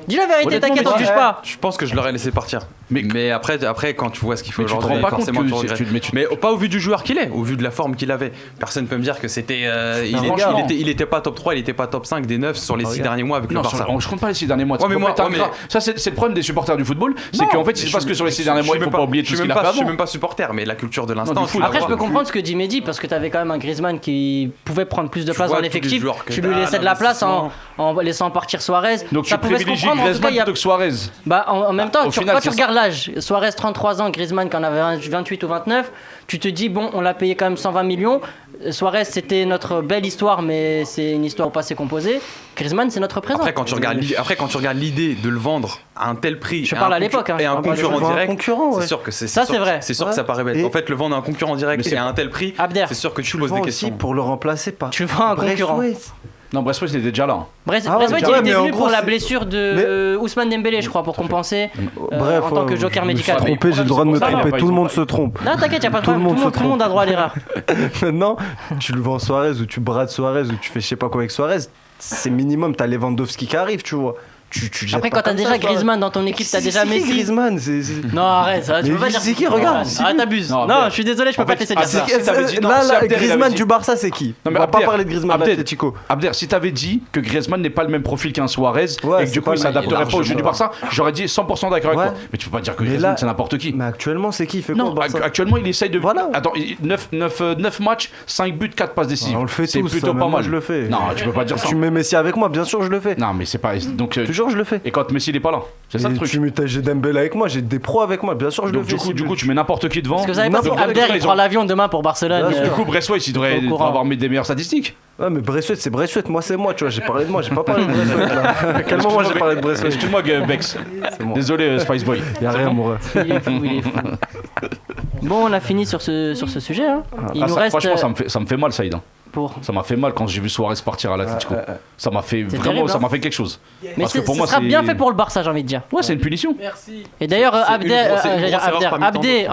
Dis la vérité, t'inquiète, on ne juge pas. Je pense que je l'aurais laissé partir. Mais après, quand tu vois ce qu'il fait aujourd'hui, tu te rends pas compte que mais pas au vu du joueur qu'il est, au vu de la forme qu'il avait. Personne ne peut me dire que c'était. Il était pas top 3, il était pas top 5 des 9 sur les 6 derniers mois avec le Barça. Je compte pas les 6 derniers mois. Ça, c'est le problème des supporters du football, c'est qu'en fait, c'est parce que sur les 6 derniers mois, il faut pas oublier tout ce qu'il a fait avant. Je suis même pas supporter, mais la culture de l'instant. Après, je peux comprendre ce que dit Mehdi, parce que t'avais quand même un Griezmann qui pouvait prendre plus de place dans l'effectif. Tu lui laissais de la place en laissant partir Suarez. Donc tu privilégies Griezmann plutôt que Suarez. Bah en même temps, quand tu regardes l'âge, Suarez 33 ans, Griezmann qui en avait 28 ou 29, tu te dis bon, on l'a payé quand même 120 millions. Suarez, c'était notre belle histoire, mais c'est une histoire au passé composé. Griezmann, c'est notre présent. Après, quand tu regardes l'idée de le vendre à un tel prix, je parle à l'époque, et un concurrent direct, c'est sûr que c'est vrai. C'est sûr que ça paraît bête. En fait, le vendre à un concurrent direct et à un tel prix, c'est sûr que tu poses des questions. Aussi pour le remplacer par. Tu le vends à un concurrent. Non, Brest-Ouest il était déjà là. Brest Ah ouais, il mais était en venu gros, pour la c'est- blessure de Ousmane Dembélé, je crois, pour compenser Bref, en tant que joker médical. Je me suis trompé, j'ai le droit de me C'est pour ça, tromper. ils Tout le ont monde pas- se trompe. Non, t'inquiète, y a pas de Tout le problème. monde se Tout le monde a droit à l'erreur. Maintenant, tu le vends Suarez ou tu brades Suarez ou tu fais je sais pas quoi avec Suarez, c'est minimum. T'as Lewandowski qui arrive, tu vois. Tu jettes Après, pas quand t'as comme déjà ça, Suarez. Griezmann dans ton équipe, t'as déjà C'est qui, Messi. Griezmann, Non, arrête, ça, tu Mais peux pas dire. c'est qui, regarde, c'est Ah, qui t'abuses. Non, Non, Abder. je suis désolé, je peux En pas te fait, laisser dire ça. si t'avais dit- non, Là, si Abder, il avait Griezmann dit- du Barça, c'est qui? Non, On mais va pas Abder- parler de Griezmann de Abder- l'Atlético. Abder, si t'avais dit que Griezmann n'est pas le même profil qu'un Suarez Ouais, et que c'est du coup pas il le- s'adapterait pas au jeu largement. du Barça, j'aurais dit 100% d'accord avec Ouais. toi. Mais tu peux pas dire que Mais Griezmann là- c'est n'importe qui. Mais actuellement, c'est qui? Il fait quoi au Non, Barça? actuellement il essaye de. Voilà. Attends, 9 matchs, 5 buts, 4 passes décisives. On le fait c'est tous, plutôt ça, pas même moi, mal. je le fais. Non, tu peux pas dire ça. Tu mets Messi avec moi, bien sûr, je le fais. Non, mais c'est pas. Donc, Toujours, je le fais. et quand Messi il est pas là, c'est ça le Et truc. j'ai Dembélé avec moi, j'ai des pros avec moi, bien sûr, je Donc le fais. du coup, tu mets n'importe qui devant. Parce que vous savez pas si Donc, Abder il ils prend ont- l'avion demain pour Barcelone. Bien Du coup, Brest-Ouest, il devrait Au courant. avoir des meilleures statistiques. Ouais, mais Brest-Ouest, c'est Brest-Ouest, moi c'est moi, tu vois, j'ai parlé de moi, j'ai pas parlé de Brest-Ouest là. À quel moment j'ai parlé de Brest-Ouest? Excuse-moi, Bex. moi. Désolé, Spice Boy. Y'a rien, mon ref. Il est fou, il est fou. Bon, on a fini sur ce sujet. Hein. Il nous reste Franchement, ça me fait mal, Saïd. pour. Ça m'a fait mal quand j'ai vu Suarez partir à l'Atlético. Ça m'a fait C'est vraiment, terrible, ça hein. m'a fait quelque chose. Mais Parce que pour ce moi, sera c'est bien fait pour le Barça, j'ai envie de dire. Ouais, c'est une punition. Et d'ailleurs, C'est Abder, une grosse erreur parmi tant Abder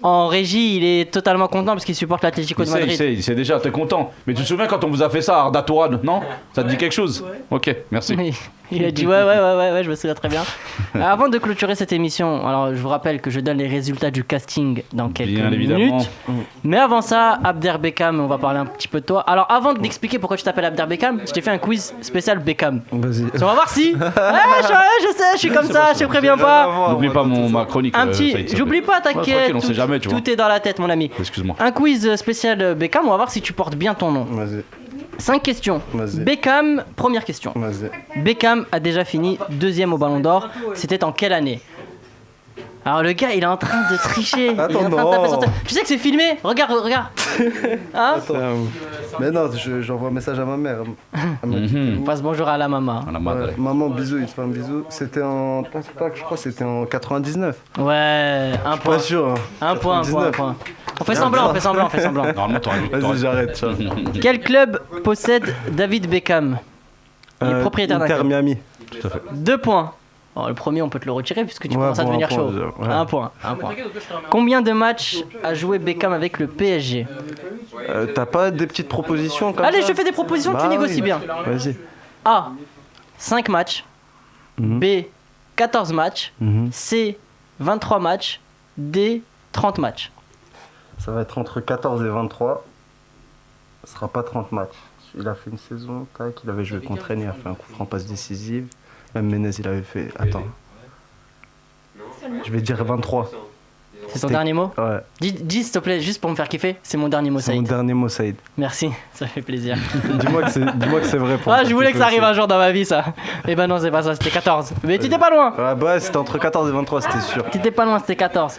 en régie, il est totalement content parce qu'il supporte l'Atlético de Madrid. Il sait déjà, t'es content. Mais tu te souviens quand on vous a fait ça à Arda Touran, non? Ça te dit quelque chose? Ok, merci. Oui. Il a dit ouais, je me souviens très bien. Avant de clôturer cette émission, alors je vous rappelle que je donne les résultats du casting dans quelques Bien évidemment. minutes. Mais avant ça, Abder Beckham, on va parler un petit peu de toi. Alors avant d'expliquer pourquoi tu t'appelles Abder Beckham, je t'ai fait un quiz spécial Beckham. Vas-y. On va voir si. Je sais, je suis comme ça, je te préviens pas. N'oublie pas ma chronique. Un petit, Saïd, s'il te plaît. j'oublie pas, tranquille, t'inquiète. on sait jamais, tu vois. Tout est dans la tête, mon ami. Excuse-moi. Un quiz spécial Beckham, on va voir si tu portes bien ton nom. Vas-y, 5 questions. Vas-y. Beckham, première question. vas-y. Beckham a déjà fini deuxième au Ballon d'Or. C'était en quelle année? Alors le gars, il est en train de tricher. Il est en train de Attends, taper non. sur ta- Tu sais que c'est filmé? Regarde. Hein? Mais non, j'envoie un message à ma mère. Mhm. On passe bonjour à la maman. À la madre. Ouais, maman, bisous, il te fait un bisou. C'était en. Tac, je crois que c'était en 99. Ouais, un point. Pas sûr. Hein. Un point. 99. On fait semblant. Normalement, t'aurais Vas-y, j'arrête. ciao. Quel club possède David Beckham? Il est propriétaire d'un Inter club. Miami. 2 points. Bon, le premier, on peut te le retirer puisque tu Ouais, commences à pour un devenir point, chaud. déjà, ouais. Un point. Combien de matchs a joué Beckham avec le PSG? T'as pas des petites propositions comme Allez, ça je te fais des propositions, tu Bah négocies oui. bien. Vas-y. A. 5 matchs. Mhm. B. 14 matchs. Mhm. C. 23 matchs. D. 30 matchs. Ça va être entre 14 et 23. Ce sera pas 30 matchs. Il a fait une saison, tac, il avait joué contre Rennes, il a fait un coup franc passe décisive. Même Menez, il avait fait. Attends. Je vais dire 23. C'est ton C'était- dernier mot? Ouais, Dis s'il te plaît, juste pour me faire kiffer, c'est mon dernier mot, c'est mon Saïd. dernier mot, Saïd. Merci, ça fait plaisir. Dis-moi que c'est vrai pour Ah, me je faire voulais que kiffer ça arrive aussi. un jour dans ma vie, ça. Eh ben non, c'est pas ça, c'était 14. Mais t'étais pas loin. Ouais, bah, c'était entre 14 et 23, c'était sûr. T'étais pas loin, c'était 14.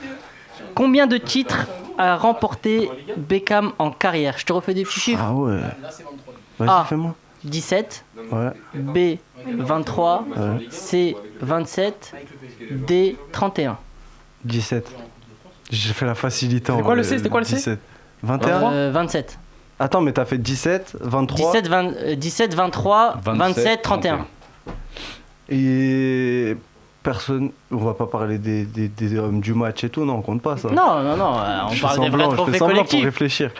Combien de titres a remporté Beckham en carrière? Je te refais des petits chiffres. Ah ouais. Vas-y, Ah. fais-moi. 17, Ouais. B 23, Ouais. C 27, D 31. 17. J'ai fait la facilité en C'était quoi le vrai, C? C'était quoi le C? 17. 21 27. Attends, mais t'as fait 17, 23 17, 23, 27, 31. et personne. On va pas parler des hommes du match et tout, non, on compte pas ça. Non, on Je fais parle des vrais semblant, je fais trophées semblant pour collectifs. réfléchir.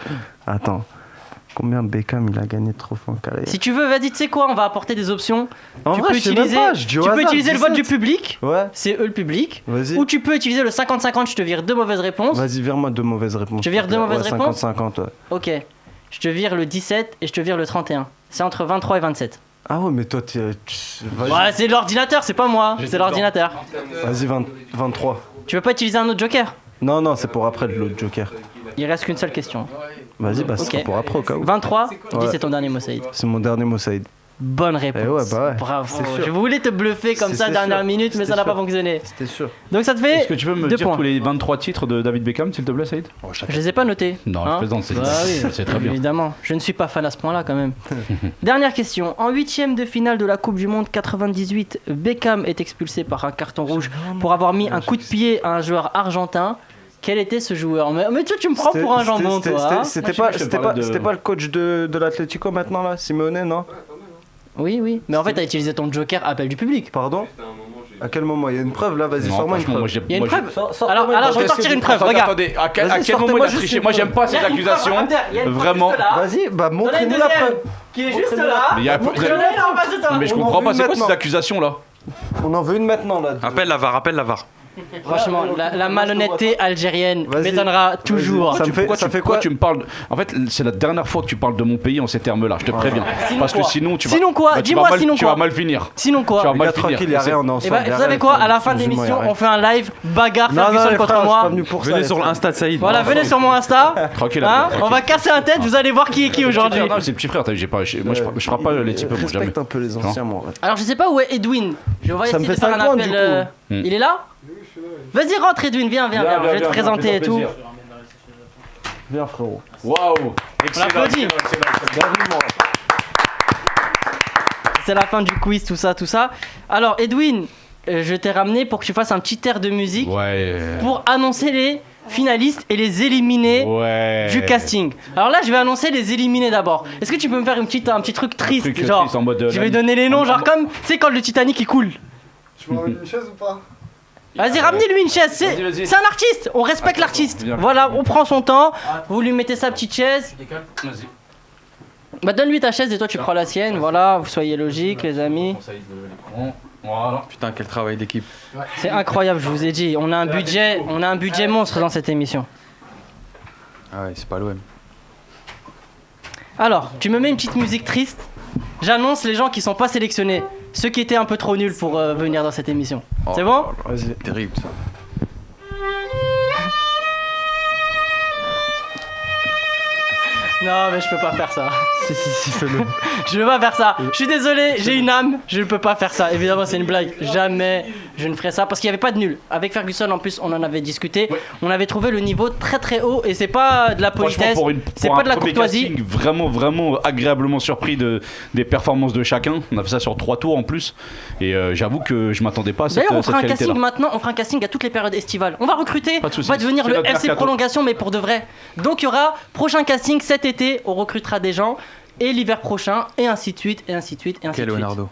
Attends. Combien Beckham il a gagné de trophées en carrière? Si tu veux, vas-y, tu sais quoi, on va apporter des options. En tu vrai, peux je sais même utiliser, pas, je dis au tu peux hasard, utiliser le vote 17. du public, Ouais, c'est eux le public. vas-y. Ou tu peux utiliser le 50-50, je te vire deux mauvaises réponses. Vas-y, vire-moi deux mauvaises réponses. Tu vires s'il te deux plaît. mauvaises Ouais, réponses 50-50, ouais. Ok. Je te vire le 17 et je te vire le 31. C'est entre 23 et 27. Ah ouais, mais toi, vas-y, Ouais, c'est l'ordinateur, c'est pas moi, c'est l'ordinateur. vas-y 23. Tu veux pas utiliser un autre joker? Non, c'est pour après l'autre joker. Il reste qu'une seule question. Vas-y, bah, ce Ok. sera pour après au cas où. 23, dis Ouais. c'est ton dernier mot, Saïd. C'est mon dernier mot, Saïd. Bonne réponse. Eh ouais, bah ouais, Bravo. c'est sûr. Je voulais te bluffer comme ça C'est dernière sûr. minute, mais ça C'était n'a pas sûr. fonctionné. C'était sûr. Donc ça te fait Est-ce que tu peux me 2 dire points. tous les 23 titres de David Beckham, s'il te plaît, Saïd? Je les ai pas notés. Non, je plaisante, c'est Bah oui, c'est très bien. évidemment. Je ne suis pas fan à ce point-là quand même. Dernière question. En 8ème de finale de la Coupe du Monde 98, Beckham est expulsé par un carton rouge pour avoir mis un coup de pied à un joueur argentin. Quel était ce joueur? Mais tu me prends pour un jambon, toi. Hein. C'était pas le coach de l'Atlético maintenant là, Simeone, non? Oui. Mais en fait, t'as utilisé ton joker appel du public. Pardon? À quel moment? Il y a une preuve là, vas-y, sors-moi une preuve. Il y a une preuve. Alors, je vais sortir une preuve, regarde. Attendez, à quel moment il a triché? Moi, j'aime pas ces accusations. Vraiment. Vas-y, bah montrez-nous la preuve. Qui est juste là. Mais je comprends pas, c'est quoi ces accusations là? On en veut une maintenant là. Appelle la VAR. Franchement, la malhonnêteté algérienne m'étonnera toujours. Ça fait Pourquoi quoi? tu me parles En fait, c'est la dernière fois que tu parles de mon pays en ces termes-là, je te préviens. Parce que sinon, tu vas. Sinon quoi? Dis-moi sinon tu quoi? vas mal finir. Sinon quoi? Tu vas mal Tranquille, finir. il y a rien, on est ensemble. Vous savez quoi? À la fin de l'émission, on fait un live bagarre Ferguson contre moi. Venez sur l'Insta de Saïd. Voilà, venez sur mon Insta. Tranquille. On va casser la tête, vous allez voir qui est qui aujourd'hui. Non, c'est le petit frère, t'as vu, moi je frappe pas les types, moi jamais. Respecte un peu les anciens, moi. Alors je sais pas où est Edwin. Je vais essayer de faire un points, appel. Il est là? Vas-y, rentre Edwin, viens. Je vais te présenter et tout. Viens, frérot. Waouh! On applaudit. C'est la fin du quiz, tout ça. Alors Edwin, je t'ai ramené pour que tu fasses un petit air de musique pour annoncer les finalistes et les éliminés du casting. Alors là, je vais annoncer les éliminés d'abord. Est-ce que tu peux me faire un petit truc triste, genre triste en mode, je vais donner les noms, genre comme, tu sais quand le Titanic il coule. Tu m'as une chaise ou pas? Vas-y, ramenez-lui une chaise, c'est un artiste, on respecte l'artiste. Voilà, on prend son temps, vous lui mettez sa petite chaise. Vas-y. Bah donne-lui ta chaise et toi tu prends la sienne, voilà, vous soyez logiques les amis. Voilà. Putain, quel travail d'équipe. C'est incroyable, je vous ai dit, on a un budget monstre dans cette émission. Ah ouais, c'est pas l'OM. Alors, tu me mets une petite musique triste. J'annonce les gens qui sont pas sélectionnés, ceux qui étaient un peu trop nuls pour venir dans cette émission. C'est bon? Vas-y. Terrible ça. Non mais je peux pas faire ça. Si, fais-le. Je peux pas faire ça. Je suis désolé, j'ai une âme, je ne peux pas faire ça. Évidemment, c'est une blague. Jamais je ne ferai ça parce qu'il n'y avait pas de nul. Avec Ferguson, en plus, on en avait discuté. Ouais. On avait trouvé le niveau très très haut et c'est pas de la politesse, c'est pas de la courtoisie. Casting, vraiment agréablement surpris des performances de chacun. On a fait ça sur 3 tours en plus et j'avoue que je m'attendais pas à cette D'ailleurs, on fera un qualité-là. casting maintenant, on fera un casting à toutes les périodes estivales. On va recruter, Pas de soucis. on va devenir C'est le notre FC mercato. Prolongation mais pour de vrai. Donc il y aura prochain casting cet été, on recrutera des gens. Et l'hiver prochain, et ainsi de suite, et ainsi de suite, et ainsi Quel de suite. Leonardo.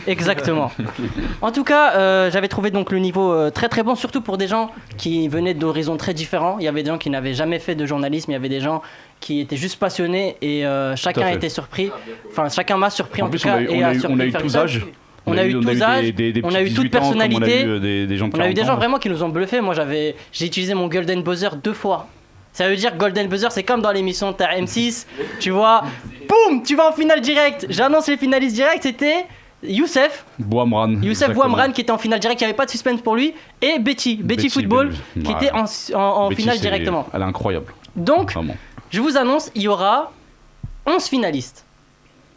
Exactement. En tout cas, j'avais trouvé donc le niveau très très bon, surtout pour des gens qui venaient d'horizons très différents. Il y avait des gens qui n'avaient jamais fait de journalisme, il y avait des gens qui étaient juste passionnés et chacun était surpris. Enfin, chacun m'a surpris en tout cas. On a eu tous âges. On a eu tous âges, on a eu toute personnalité. On a eu des gens vraiment qui nous ont bluffé. Moi, j'ai utilisé mon Golden Buzzer 2 fois. Ça veut dire Golden Buzzer, c'est comme dans l'émission de M6, tu vois, boum, tu vas en finale direct. J'annonce les finalistes directs, c'était Youssef Bouamran qui était en finale directe, il n'y avait pas de suspense pour lui, et Betty Football qui était en finale directement. Elle est incroyable. Donc, je vous annonce, il y aura 11 finalistes.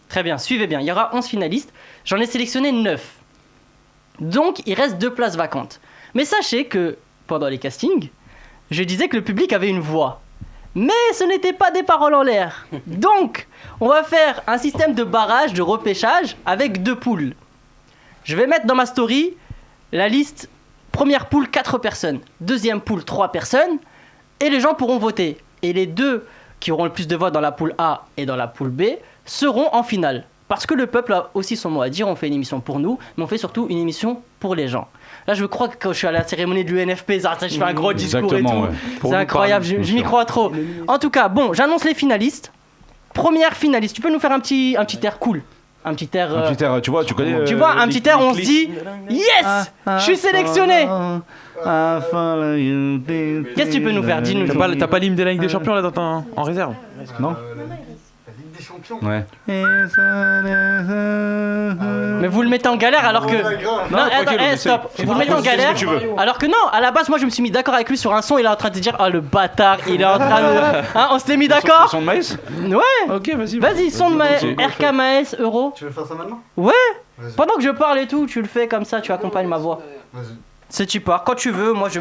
Très bien, suivez bien, il y aura 11 finalistes. J'en ai sélectionné 9. Donc, il reste 2 places vacantes. Mais sachez que, pendant les castings, je disais que le public avait une voix. Mais ce n'était pas des paroles en l'air. Donc, on va faire un système de barrage, de repêchage avec 2 poules. Je vais mettre dans ma story la liste. Première poule, 4 personnes. Deuxième poule, 3 personnes. Et les gens pourront voter. Et les 2 qui auront le plus de votes dans la poule A et dans la poule B seront en finale. Parce que le peuple a aussi son mot à dire. On fait une émission pour nous, mais on fait surtout une émission pour les gens. Là, je crois que quand je suis à la cérémonie de l'UNFP, je fais un gros discours et tout. Ouais. C'est incroyable, je m'y crois trop. En tout cas, bon, j'annonce les finalistes. Première finaliste, tu peux nous faire un petit air cool? Un petit air, tu vois, tu connais. Tu vois, un petit air, on se dit yes, je suis sélectionné. Qu'est-ce que tu peux nous faire? Dis-nous. T'as pas l'hymne de la Ligue des Champions là en réserve? Non. Ouais. Mais vous le mettez en galère alors que. Non, stop. Vous le mettez en galère alors que non, à la base, moi je me suis mis d'accord avec lui sur un son. Il est en train de dire, oh le bâtard, il est en train de. Hein, on s'était mis d'accord. Son de Maes? Ouais. Ok, vas-y. Vas-y, son de Maes, RK Maes, Euro. Tu veux faire ça maintenant? Ouais. Pendant que je parle et tout, tu le fais comme ça, tu accompagnes ma voix. Vas-y. C'est tu pars. Quand tu veux, moi je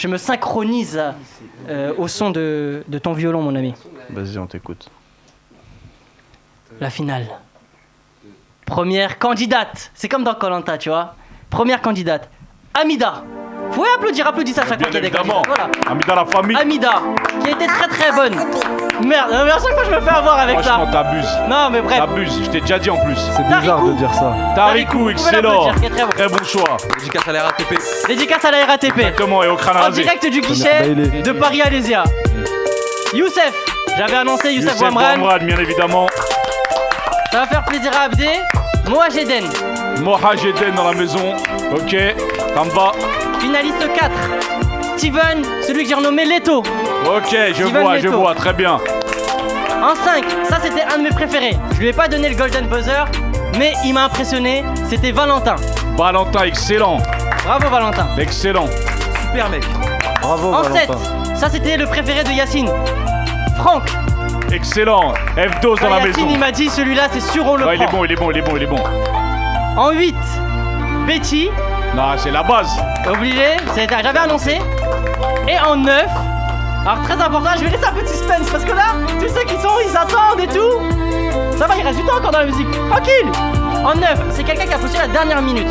me synchronise au son de ton violon, mon ami. Vas-y, on t'écoute. La finale. Première candidate. C'est comme dans Koh-Lanta, tu vois. Première candidate. Amida. Faut applaudir à chaque fois qu'il y a des évidemment. candidats. Voilà. Amida la famille. Amida, qui a été très très bonne. Merde, mais à chaque fois je me fais avoir avec ça. Franchement, t'abuses. Non, mais bref. T'abuses, je t'ai déjà dit en plus. C'est bizarre de dire ça. Tarikou, excellent. l'applaudir, qui est très bon. Très bon choix. Dédicace à la RATP. Dédicace à la RATP. Exactement, et au crâne En rasé. direct du guichet de Paris Alésia. Youssef, j'avais annoncé Youssef Ouamran. Bien évidemment. Ça va faire plaisir à Abdé. Mohajedden, Mohajedden dans la maison. Ok, ça me va. finaliste 4. Steven, celui que j'ai renommé Leto. Ok, je Steven vois, Leto. très bien. En 5, ça c'était un de mes préférés. Je lui ai pas donné le Golden Buzzer, mais il m'a impressionné. C'était Valentin. Valentin, excellent. Bravo Valentin. Excellent. Super mec. Bravo, En 7, Valentin. ça c'était le préféré de Yacine. Franck. Excellent. F-Dose dans la Yacine, maison. il m'a dit celui-là c'est sûr on le Ouais, il est prend. bon, il est bon. En 8, Betty. Non, c'est la base. Obligé, j'avais annoncé. Et en 9, alors très important, je vais laisser un peu de suspense parce que là, tous ceux qui sont, ils attendent et tout. Ça va, il reste du temps encore dans la musique. Tranquille. En 9, c'est quelqu'un qui a postulé à la dernière minute.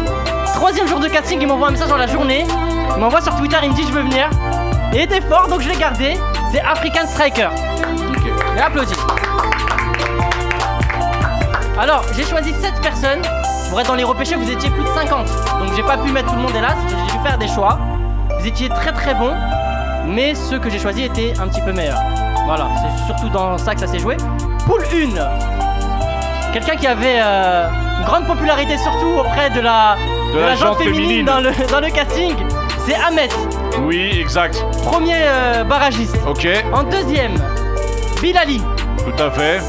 3e jour de casting, il m'envoie un message dans la journée. Il m'envoie sur Twitter, il me dit je veux venir. Et il était fort, donc je l'ai gardé. C'est African Striker. Ok. Et applaudis. Alors, j'ai choisi 7 personnes. Pour être dans les repêchés, vous étiez plus de 50. Donc j'ai pas pu mettre tout le monde hélas, j'ai dû faire des choix. Vous étiez très très bons, mais ceux que j'ai choisis étaient un petit peu meilleurs. Voilà, c'est surtout dans ça que ça s'est joué. Poule 1. Quelqu'un qui avait une grande popularité, surtout auprès de la gente féminine dans le casting, c'est Ahmed. Oui, exact. Premier barragiste. Ok, En 2e, Bilali. tout à fait.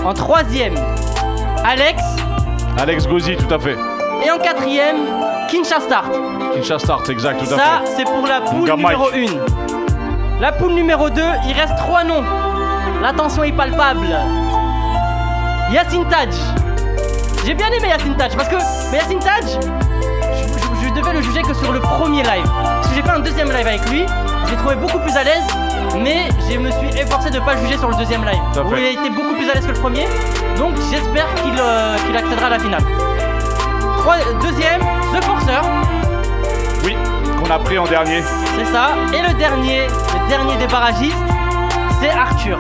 En 3e, Alex. Alex Gauzy, tout à fait. Et en 4e, Kinshasa Start. Kinshasa Start, exact, tout à Ça, fait. c'est pour la poule gars numéro Mike. 1. La poule numéro 2, il reste 3 noms. L'attention est palpable. Yacine Tadj. J'ai bien aimé Yacine Tadj parce que Yacine Tadj, je devais le juger que sur le premier live. Parce que j'ai fait un 2e live avec lui, je l'ai trouvé beaucoup plus à l'aise, mais je me suis efforcé de ne pas le juger sur le 2e live. Tout à Où fait. il a été beaucoup plus à l'aise que le premier, donc j'espère qu'il accédera à la finale. 2e, The Forcer. Oui, qu'on a pris en dernier. C'est ça. Et le dernier des barragistes, c'est Arthur.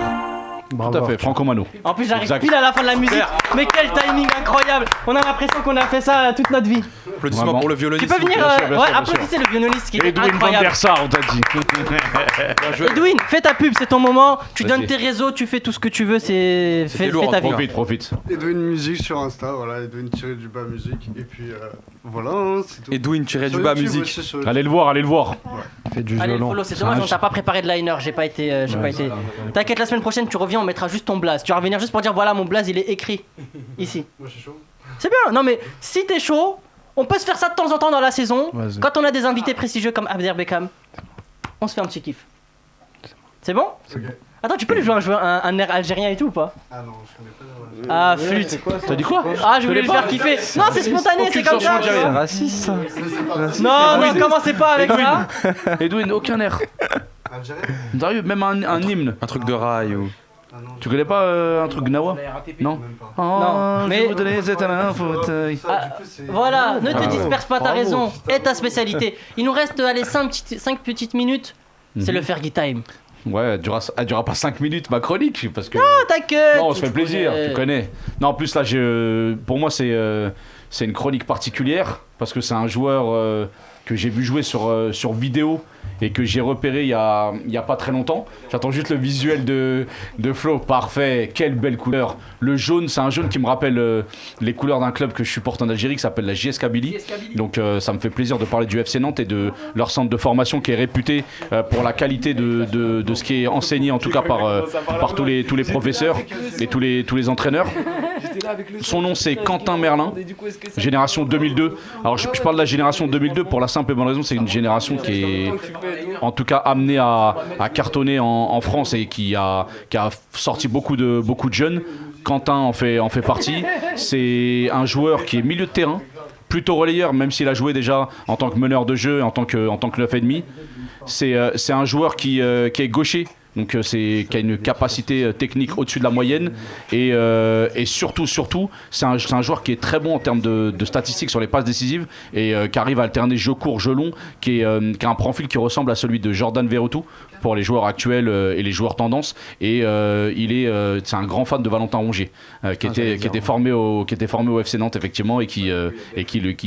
Tout à fait, Franco Mano. En plus, j'arrive Exact. pile à la fin de la musique. Mais quel timing incroyable. On a l'impression qu'on a fait ça toute notre vie. Applaudissements Vraiment. pour le Tu violoniste. peux venir, bien sûr, bien sûr. applaudissez le violoniste qui est Edwin Van incroyable. der Sar, on t'a dit. Edwin, fais ta pub, c'est ton moment. Tu Vas-y. donnes tes réseaux, tu fais tout ce que tu veux. Fais lourd, ta vie. Profite. Edwin Musique sur Insta, voilà, Edwin-du-bas musique. Et puis voilà, hein, c'est tout. Edwin-du-bas Sur YouTube, musique. ouais, sur- Allez le voir. Fait du Allez, le violon. follow, c'est dommage, on t'a pas préparé de liner. J'ai pas été. T'inquiète, la semaine prochaine, tu reviens, on mettra juste ton blaze. Tu vas revenir juste pour dire voilà, mon blaze, il est écrit ici. Moi, je suis chaud. C'est bien. Non, mais si t'es chaud, on peut se faire ça de temps en temps dans la saison. Vas-y. Quand on a des invités prestigieux comme Abder Beckham, on se fait un petit kiff. C'est bon? Ok. Attends, tu peux lui jouer un air algérien et tout ou pas? Ah non, je connais pas. Ah, flûte. T'as dit quoi? Ah, je voulais le faire kiffer. Non, c'est spontané, c'est comme ça. C'est raciste ça. Non, non, commencez pas avec ça. Edwin, aucun air. Algérien? Sérieux, même un hymne. Un truc de rail ou. Ah non, Tu connais pas un truc Gnawa? Non. même pas. Oh, Non, mais- je voudrais être un fauteuil. Ça, du coup, c'est. Voilà, ne te Ah, disperse pas, t'as bravo. raison. Et ta spécialité. Il nous reste, allez, 5 petites minutes. C'est le Fergie Time. Ouais, elle durera pas 5 minutes ma chronique parce que. Oh, t'inquiète. Non, on se fait plaisir, tu connais. Non, en plus là, pour moi c'est une chronique particulière parce que c'est un joueur que j'ai vu jouer sur vidéo et que j'ai repéré il y a pas très longtemps. J'attends juste le visuel de Flo, parfait, quelle belle couleur. Le jaune, c'est un jaune qui me rappelle les couleurs d'un club que je supporte en Algérie qui s'appelle la JS Kabylie. Donc ça me fait plaisir de parler du FC Nantes et de leur centre de formation qui est réputé pour la qualité de ce qui est enseigné en tout cas par tous les professeurs et tous les entraîneurs. Son nom c'est Quentin Merlin, génération 2002. Alors je parle de la génération 2002 pour la simple et bonne raison, c'est une génération qui est en tout cas amenée à cartonner en France et qui a sorti beaucoup de jeunes. Quentin en fait partie. C'est un joueur qui est milieu de terrain, plutôt relayeur, même s'il a joué déjà en tant que meneur de jeu, en tant que 9,5. C'est un joueur qui est gaucher, donc qui a une capacité technique au-dessus de la moyenne et surtout c'est un joueur qui est très bon en termes de statistiques sur les passes décisives et qui arrive à alterner jeu court, jeu long, qui a un profil qui ressemble à celui de Jordan Verretou pour les joueurs actuels et les joueurs tendance, et c'est un grand fan de Valentin Rongier qui était formé au FC Nantes effectivement et qui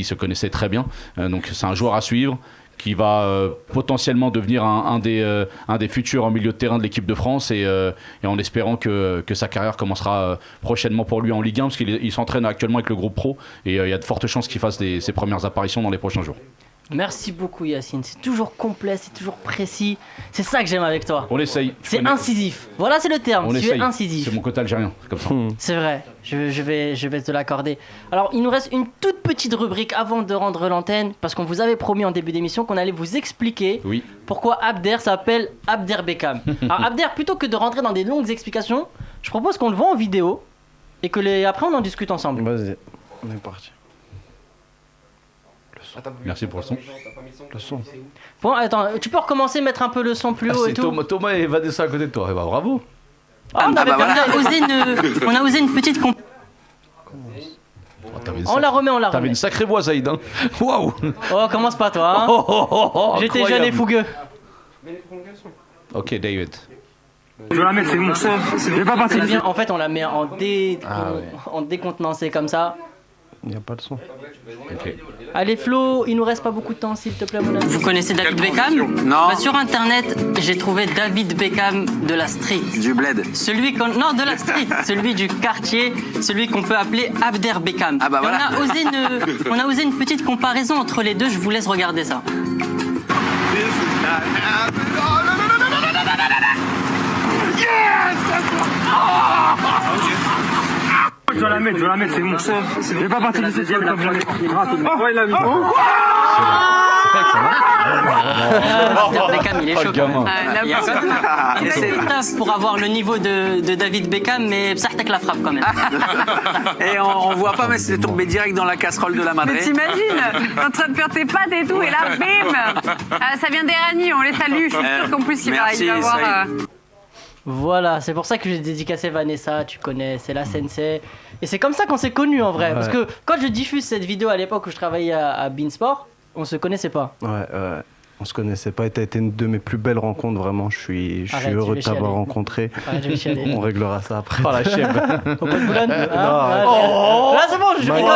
se connaissait très bien, donc c'est un joueur à suivre qui va potentiellement devenir un des futurs en milieu de terrain de l'équipe de France, et en espérant que sa carrière commencera prochainement pour lui en Ligue 1, parce qu'il s'entraîne actuellement avec le groupe pro, et il y a de fortes chances qu'il fasse ses premières apparitions dans les prochains jours. Merci beaucoup Yacine, c'est toujours complet, c'est toujours précis, c'est ça que j'aime avec toi. On essaye. C'est incisif, voilà c'est le terme, tu es incisif. C'est mon côté algérien, c'est comme ça. C'est vrai, je vais te l'accorder. Alors il nous reste une toute petite rubrique avant de rendre l'antenne, parce qu'on vous avait promis en début d'émission qu'on allait vous expliquer pourquoi Abder s'appelle Abder Beckham. Alors Abder, plutôt que de rentrer dans des longues explications, je propose qu'on le voit en vidéo et que après on en discute ensemble. Vas-y, on est parti. Merci pour le son. Le son. Bon, attends, tu peux recommencer, mettre un peu le son plus haut et tout. Thomas et Vanessa à côté de toi, eh ben, bravo. On a osé une petite on la remet. T'avais une sacrée voix, Saïd. Hein. Waouh. Oh, commence pas toi. Hein. J'étais jeune et fougueux. Ok, David. Je vais la mettre, c'est mon seul. Je vais pas partir bien. En fait, on la met en décontenancé comme ça. Il n'y a pas de son. Okay. Allez Flo, il nous reste pas beaucoup de temps s'il te plaît mon ami. Vous connaissez David Beckham? Non. Sur internet, j'ai trouvé David Beckham de la street. Du bled. Non, de la street. Celui du quartier, celui qu'on peut appeler Abder Beckham. Ah bah voilà. On a osé une petite comparaison entre les deux, je vous laisse regarder ça. Je vais la mettre, c'est mon seul. Je vais pas partir du 7ème comme j'en ai pris. Oh, il a mis. Abder Beckham, il est chaud. Il est tough pour avoir le niveau de David Beckham, mais ça avec la frappe quand même. Et on voit pas, mais c'est tombé direct dans la casserole de la madré. Mais t'imagines, en train de faire tes pâtes et tout, et là, bim. Ça vient d'Erani, on les salue. Je suis sûre qu'en plus, il va avoir... Voilà, c'est pour ça que j'ai dédicacé Vanessa, tu connais, c'est la sensei. Et c'est comme ça qu'on s'est connus en vrai. Ouais. Parce que quand je diffuse cette vidéo à l'époque où je travaillais à Beansport, on se connaissait pas. Ouais. On se connaissait pas et t'as été une de mes plus belles rencontres, vraiment. Je suis heureux de t'avoir rencontré. On réglera ça après. Oh la chèvre. Ton pote Boulogne. Là c'est bon, je rigole.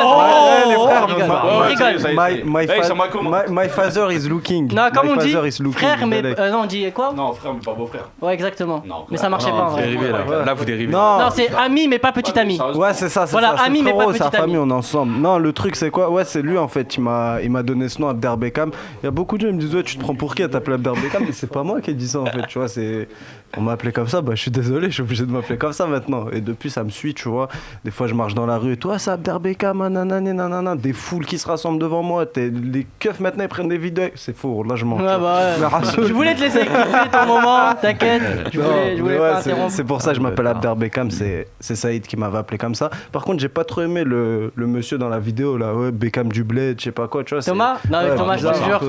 My father is looking. Non, comme on dit, frère, mais non, on dit quoi? Non, frère, mais pas beau-frère. Ouais, exactement. Mais ça marchait pas en vrai. Là, vous dérivez. Non, c'est ami, mais pas petit ami. Ouais, c'est ça. Voilà, ami, mais pas petit ami. Sa famille, on est ensemble. Non, le truc, c'est quoi? Ouais, c'est lui en fait. Il m'a donné ce nom, Abder Beckham. Il y a beaucoup de gens qui me disent, ouais, tu te prends pour qui à t'appeler Abder Beckham? Mais c'est pas moi qui ai dit ça en fait, tu vois. On m'a appelé comme ça, bah je suis désolé, je suis obligé de m'appeler comme ça maintenant. Et depuis, ça me suit, tu vois. Des fois, je marche dans la rue et toi, c'est Abder Beckham, nanana, des foules qui se rassemblent devant moi. Les keufs maintenant, ils prennent des vidéos. C'est faux, là, je mens. Ouais, je voulais te laisser écouter ton moment, t'inquiète. Je voulais pas interrompre. C'est pour ça que je m'appelle Abder Beckham, c'est Saïd qui m'avait appelé comme ça. Par contre, j'ai pas trop aimé le monsieur dans la vidéo, là, ouais, Beckham du bled, je sais pas quoi, tu vois. Thomas? Non, mais Thomas, je te jure,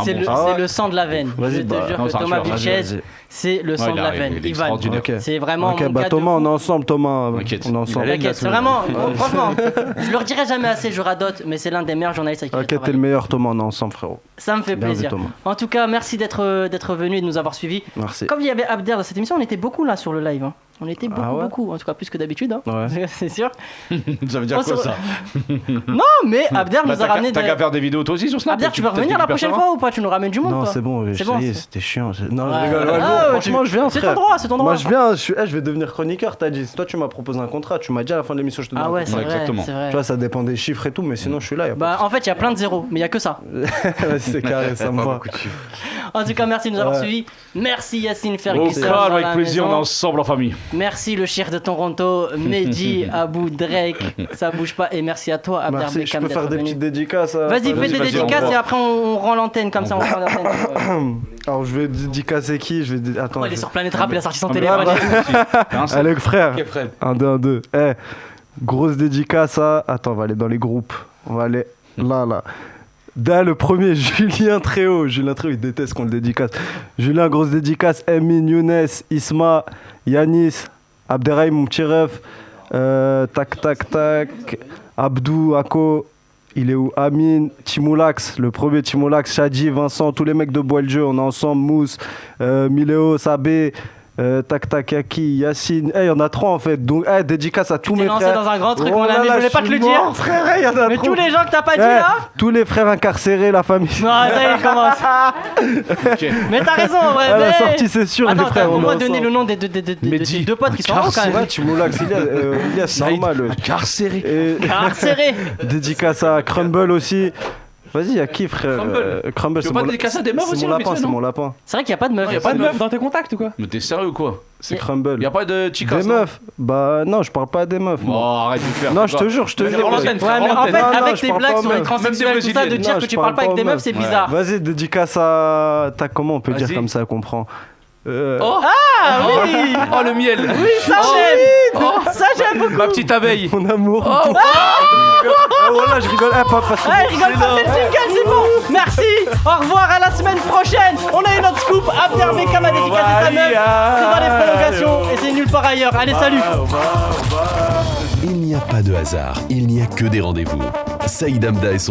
c'est le sang de la veine. Je te jure que Thomas Vichez, c'est le sang de la veine. Ivan, c'est vraiment. Ok, bah Thomas, on est ensemble, Thomas. On est ensemble. T'inquiète, c'est vraiment, franchement, je le redirai jamais assez, je radote, mais c'est l'un des meilleurs journalistes avec qui Ok, t'es le meilleur, Thomas, on est ensemble, frérot. Ça me fait plaisir. En tout cas, merci d'être venu et de nous avoir suivis. Merci. Comme il y avait Abder dans cette émission, on était beaucoup là sur le live. On était beaucoup, en tout cas plus que d'habitude, c'est sûr. Ça veut dire quoi ça? Non, mais Abder nous a ramené. T'as qu'à faire des vidéos toi aussi sur Snap. Abder, tu veux revenir la prochaine fois ou pas? Tu nous ramènes du monde? Non, c'est bon, c'était chiant. Non, je rigole. Franchement, je viens. C'est ton droit, Moi, je viens, je vais devenir chroniqueur, t'as dit. Toi, tu m'as proposé un contrat, tu m'as dit à la fin de l'émission, je te donne un contrat. Ah ouais, exactement. C'est vrai. Tu vois, ça dépend des chiffres et tout, mais sinon, je suis là. En fait, il y a plein de zéros, mais il y a que ça. C'est carré, ça me va. En tout cas, merci de nous avoir suivis. Merci Yacine Ferguson. Avec plaisir, on est ensemble en famille. Merci le chef de Toronto, Mehdi, Abou, Drake, ça bouge pas. Et merci à toi, Abder Beckham. Je peux faire des petites dédicaces. Vas-y, fais des dédicaces et après on rend l'antenne comme ça. On rend l'antenne. Alors je vais dédicacer qui? Attends. Il est sur Planète Rap, il a sorti son téléphone. Allez, frère. 1, 2, 1, 2. Grosse dédicace à. Attends, on va aller dans les groupes. On va aller là. Le premier, Julien Tréau. Julien Tréau, il déteste qu'on le dédicace. Julien, grosse dédicace. Emin, Younes, Isma, Yanis, Abderrahim, mon petit ref. Abdou, Ako, il est où? Amine, Timoulax, le premier Timoulax, Shadi, Vincent, tous les mecs de Bois le Jeu, on est ensemble. Mousse, Miléo, Sabé. Yaki, Yacine, il y en a 3 en fait. Donc, dédicace à tous mes frères. T'es lancé dans un grand truc, mon ami, je voulais pas te le dire. Frère, il y en a mais trop. tous les gens que t'as pas dit là. Tous les frères incarcérés, la famille. Non, ça y est, il commence. Okay. Mais t'as raison en vrai. À la sortie, c'est sûr. Attends, les frères, on va donner le nom des deux potes qui sont là quand même. Timoulax, Ilias, c'est normal. Incarcéré. Incarcéré. Dédicace à Crumble aussi. Vas-y, y'a qui, frère? Crumble, c'est mon lapin, c'est mon lapin. C'est vrai qu'il n'y a pas de meuf. Il n'y a pas de meuf dans tes contacts ou quoi? Mais t'es sérieux ou quoi? C'est Crumble. Y'a pas de chicas? Des meufs? Bah non, je parle pas des meufs. Bon, arrête de faire. Non, je te jure. Ouais, mais en fait, avec tes blagues sur les transsexuels, tout ça, de dire que tu parles pas avec des meufs, c'est bizarre. Vas-y, dédicace à. Comment on peut dire comme ça, comprend? Ah oui. Oh le miel. Oui, ça j'aime. Ça j'aime beaucoup. Ma petite abeille. Mon amour. Voilà, je rigole. Je rigole pas, c'est le jingle, c'est bon. Merci. Au revoir, à la semaine prochaine. On a une autre scoop. Abder Beckham a dédicacé sa meuf. C'est dans les prolongations et c'est nulle part ailleurs. Allez, salut. Il n'y a pas de hasard, il n'y a que des rendez-vous. Saïd Hamda et son